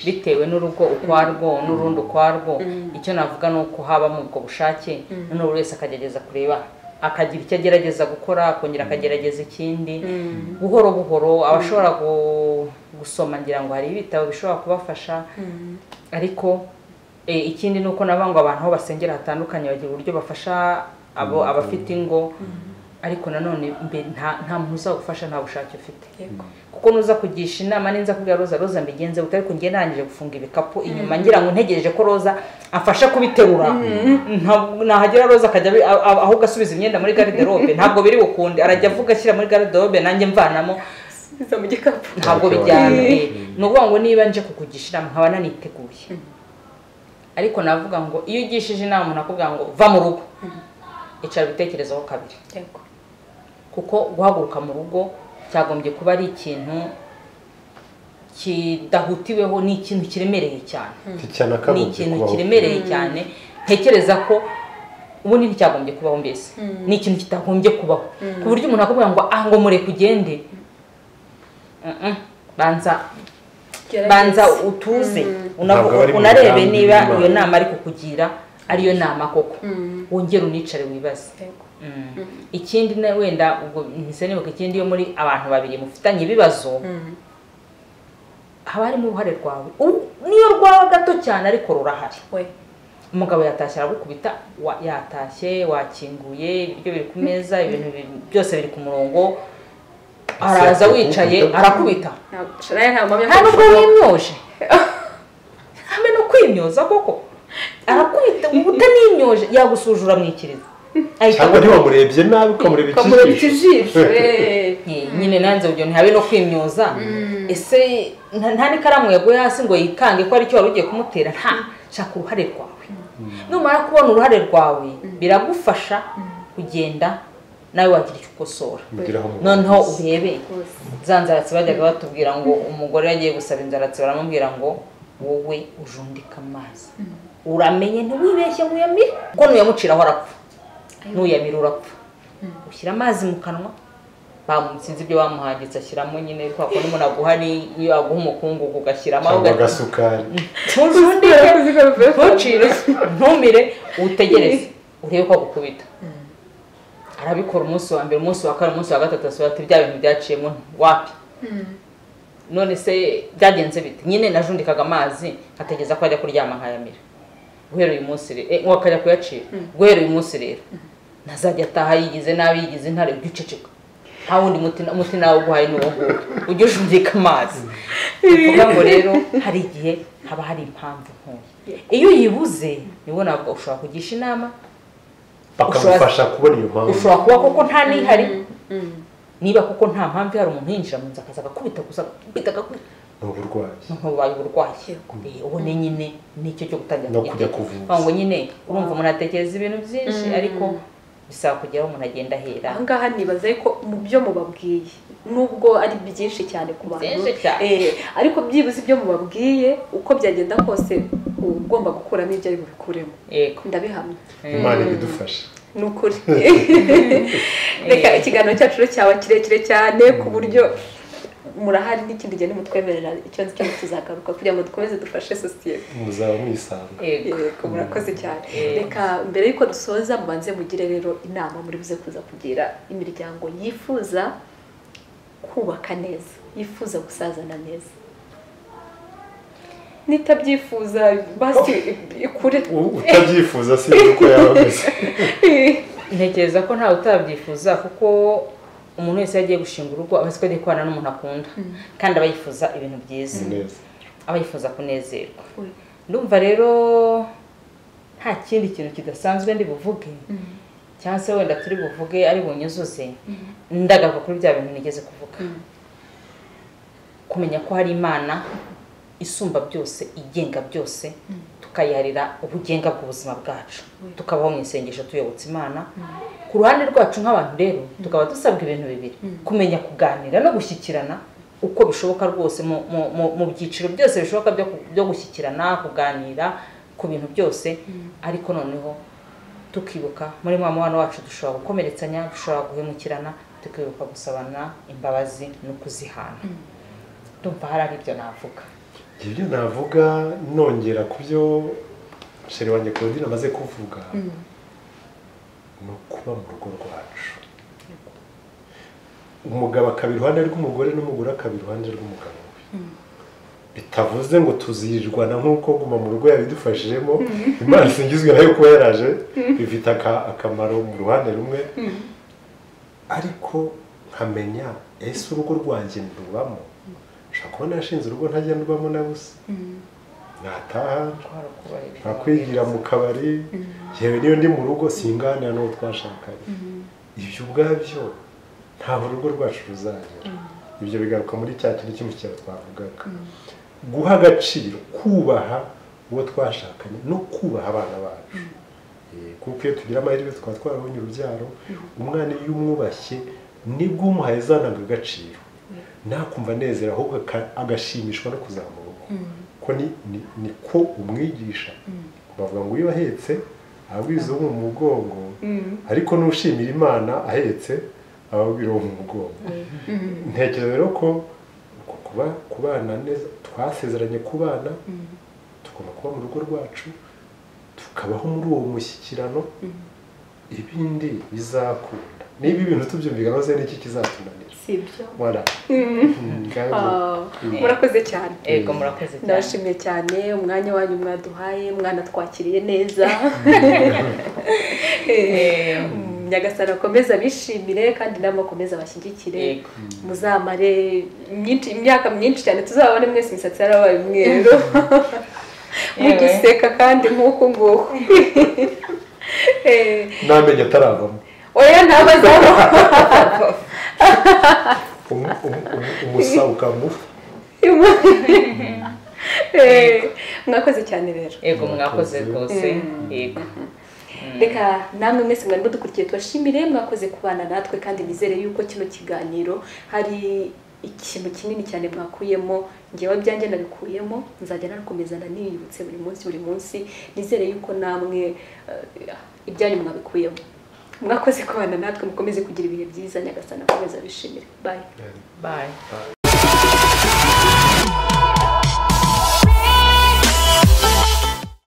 bitewe n'urugo ukwarwo n'urundi ukwarwo icyo navuga ni uko habamo ubwo bushake noneho buri wese akagerageza kureba akagira icyo agerageza gukora akongera akagerageza ikindi buhoro buhoro abashobora gusoma ngira ngo hari ibitabo bishobora kubafasha ariko ikindi ni uko nabanga abantu aho basengera hatandukanye bagira uburyo bafasha abafite ingo ariko nanone nta muntu uzagufasha nta bushake ufite kuko nuza kugisha inama ninza kubwira Roza mbigenze utari ko ngiye nangije gufunga ibikapu inyuma ngira ngo ntegereje ko Roza afasha kubiterura nahagera Roza akajya aho gasubiza imyenda muri garde-robe ntabwo biri bukunde arajya avuga ashyira muri garde-robe nanjye mvanamo biza mu gikapu ntabwo bijyanye no kuvuga ngo niba nje kukugisha inama nkaba naniteguye ariko navuga ngo iyo ugishije inama umuntu akubwira ngo va mu rugo icara bitekerezaho kabiri kuko guhaguruka mu rugo cyagombye kuba ari ikintu kidahutiweho ni ikintu kiremereye cyane ni ikintu kiremereye cyane ntekereza ko ubundi nticyagombye kubaho mbese ni ikintu kitagombye kubaho ku buryo umuntu akubwira ngo ngo mureke ugende banza utuze unarebe niba iyo nama ari kukugira ariyo nama koko wongere unicare wibaze ikindi wenda ubwo mpise nibuka ikindi yo muri abantu babiri mufitanye ibibazo haba harimo uruhare rwawe niyo rwawe gato cyane ariko rurahari umugabo yatashye aragukubita yatashye wakinguye ibiryo biri ku meza ibintu byose biri ku murongo araza wicaye arakubita ntabwo wimyoje hamwe no kwimyoza koko arakubita utanimyoje yagusujura mwikiriza cyangwa ntiwamurebye nabi ukamureba ikijisho nyine nanze ubyo ntihabe no kwimyoza ese nta n'ikaramu yaguye hasi ngo yikange ko aricyo wari ugiye kumutera nta shaka uruhare rwawe numara kubona uruhare rwawe biragufasha kugenda nawe wagira icyo ukosora noneho urebe za nzaratsi bajyaga batubwira ngo umugore yagiye gusaba inzaratsi baramubwira ngo wowe ujundika amazi uramenye ntiwibeshye ngo uyamire kuko nuyamuciraho arapfa nuyamira urapfa ushyira amazi mu kanwa bamusinze ibyo bamuhagitse ashyiramo nyine kwa ko n'umuntu aguha iyo aguha umukungugu ugashyiramo agasukari ntumire utegereze urebe ko agukubita arabikora umunsi wa mbere umunsi wa kane umunsi wa gatatu asohora ati bya bintu byaciyemo wapi none se byagenze bite nyine najundikaga amazi ategeza ko ajya kuryama nkayamira guhera uyu munsi rero wakajya kuyacira guhera uyu munsi rero ntazajya ataha yigize nabi yigize intare byiceceka nta wundi muti nawe uguhaye n'uwo nguwo ujye ujundika amazi bivuga ngo rero hari igihe haba hari impamvu ntoya iyo uyibuze nibwo nabwo ushobora kugisha inama bakamufasha kubona iyo mpamvu ushobora kuba koko nta n'ihari niba koko nta mpamvu hari umuntu yinjira mu nzu akaza agakubita gusa uburwayi ntubaye uburwayi ubone nyine nicyo cyo gutangira no kujya kuvuza ngo nyine urumva umuntu atekereza ibintu byinshi ariko bisaba kugeraho umuntu agenda ahera ahangaha nibaza ko mu byo mubabwiye nubwo ari byinshi cyane ku bantu ariko byibuze ibyo mubabwiye uko byagenda kose ugomba gukuramo ibyo ari bubikuremo ndabihamya Imana ibidufasha ni ukuri reka ikiganiro cyacu rero cyaba kirekire cyane ku buryo murahari n'ikindi gihe nimutwemerera icyo nzi cyo tuzagaruka kugira ngo dukomeze dufashe sosiyete muzaba mwisanga yego murakoze cyane reka mbere y'uko dusoza mubanze mugire rero inama muri buze kuza kugira imiryango yifuza kubaka neza yifuza gusazana neza nitabyifuza basi ikure utabyifuza si uko yabavuze ntekereza ko ntawe utabyifuza kuko umuntu wese yagiye gushinga urugo aba azi kubana n'umuntu akunda kandi aba yifuza ibintu byiza aba yifuza kunezerwa ndumva rero nta kindi kintu kidasanzwe ndi buvuge cyangwa se wenda turi buvuge ari bunyuzuze ndagaruka kuri bya bintu nigeze kuvuga kumenya ko hari Imana isumba byose igenga byose tukayiharira ubugenga bw'ubuzima bwacu tukabaho mu isengesho tuyobotse Imana ku ruhande rwacu nk'abantu rero tukaba dusabwa ibintu bibiri kumenya kuganira no gushyikirana uko bishoboka rwose mu byiciro byose bishoboka byo gushyikirana kuganira ku bintu byose ariko noneho tukibuka muri mwana wacu dushobora gukomeretsanya dushobora guhemukirana tukibuka gusabana imbabazi no kuzihana ndumva hari ibyo navuga ibyo navuga nongera ku byo sheri wanjye Claudine amaze kuvuga ni ukuba mu rugo rwacu umugabo akaba iruhande rw'umugore n'umugore akaba iruhande rw'umugabo we bitavuze ngo tuzirwana nk'uko guma mu rugo yabidufashijemo imana isingizwe nayo kuba yaraje bifite akamaro mu ruhande rumwe ariko nkamenya ese urugo rwanjye ndubamo ushobora kuba nashinze urugo ntajya ndubamo na busa nataha nakwigira mu kabari yewe niyo ndi mu rugo singanira n'uwo twashakanye ibyo ubwabyo ntaho urugo rwacu ruzagera ibyo bigaruka muri cya kintu cy'umukino twavugaga guha agaciro kubaha uwo twashakanye no kubaha abana bacu kuko iyo tugira amahirwe tukaba twarabonye urubyaro umwana iyo umwubashye nibwo umuhaye zanaga agaciro nakumva nezera ahubwo agashimishwa no kuzamuka ko niko umwigisha bavuga ngo iyo ahetse ababwiriza wo mu mugongo ariko n'ushimira imana ahetse ababwira wo mu mugongo ntekereza rero ko kubana neza twasezeranye kubana tugomba kuba mu rugo rwacu tukabaho muri uwo mushyikirano ibindi bizakunda niba ibintu tubyumvikana maze n'iki kizatunanira sibyo voilà murakoze cyane ego murakoze cyane ndabashimiye cyane umwanya wanyu mwaduhaye mwana twakiriye neza Nyagasani akomeza bishimire kandi namwe akomeza bashyigikire muzamare imyaka myinshi cyane tuzabone mwese imisatsi yarabaye umweru mugiseka kandi nk'uko nguko namenye ataravamo oya ntabazamo umusa ukamufa mwakoze cyane rero ego mwakoze rwose yego reka namwe mwese mwari mudukurikiye tubashimire mwakoze kubana natwe kandi nizere yuko kino kiganiro hari ikintu kinini cyane mwakuyemo ngewe byanjye nabikuyemo nzajya nakomezana niyibutse buri munsi nizere yuko namwe ibyanyu mwabikuyemo mwakoze kubana natwe mukomeze kugira ibihe byiza Nyagasani akomeza bishimire bye bye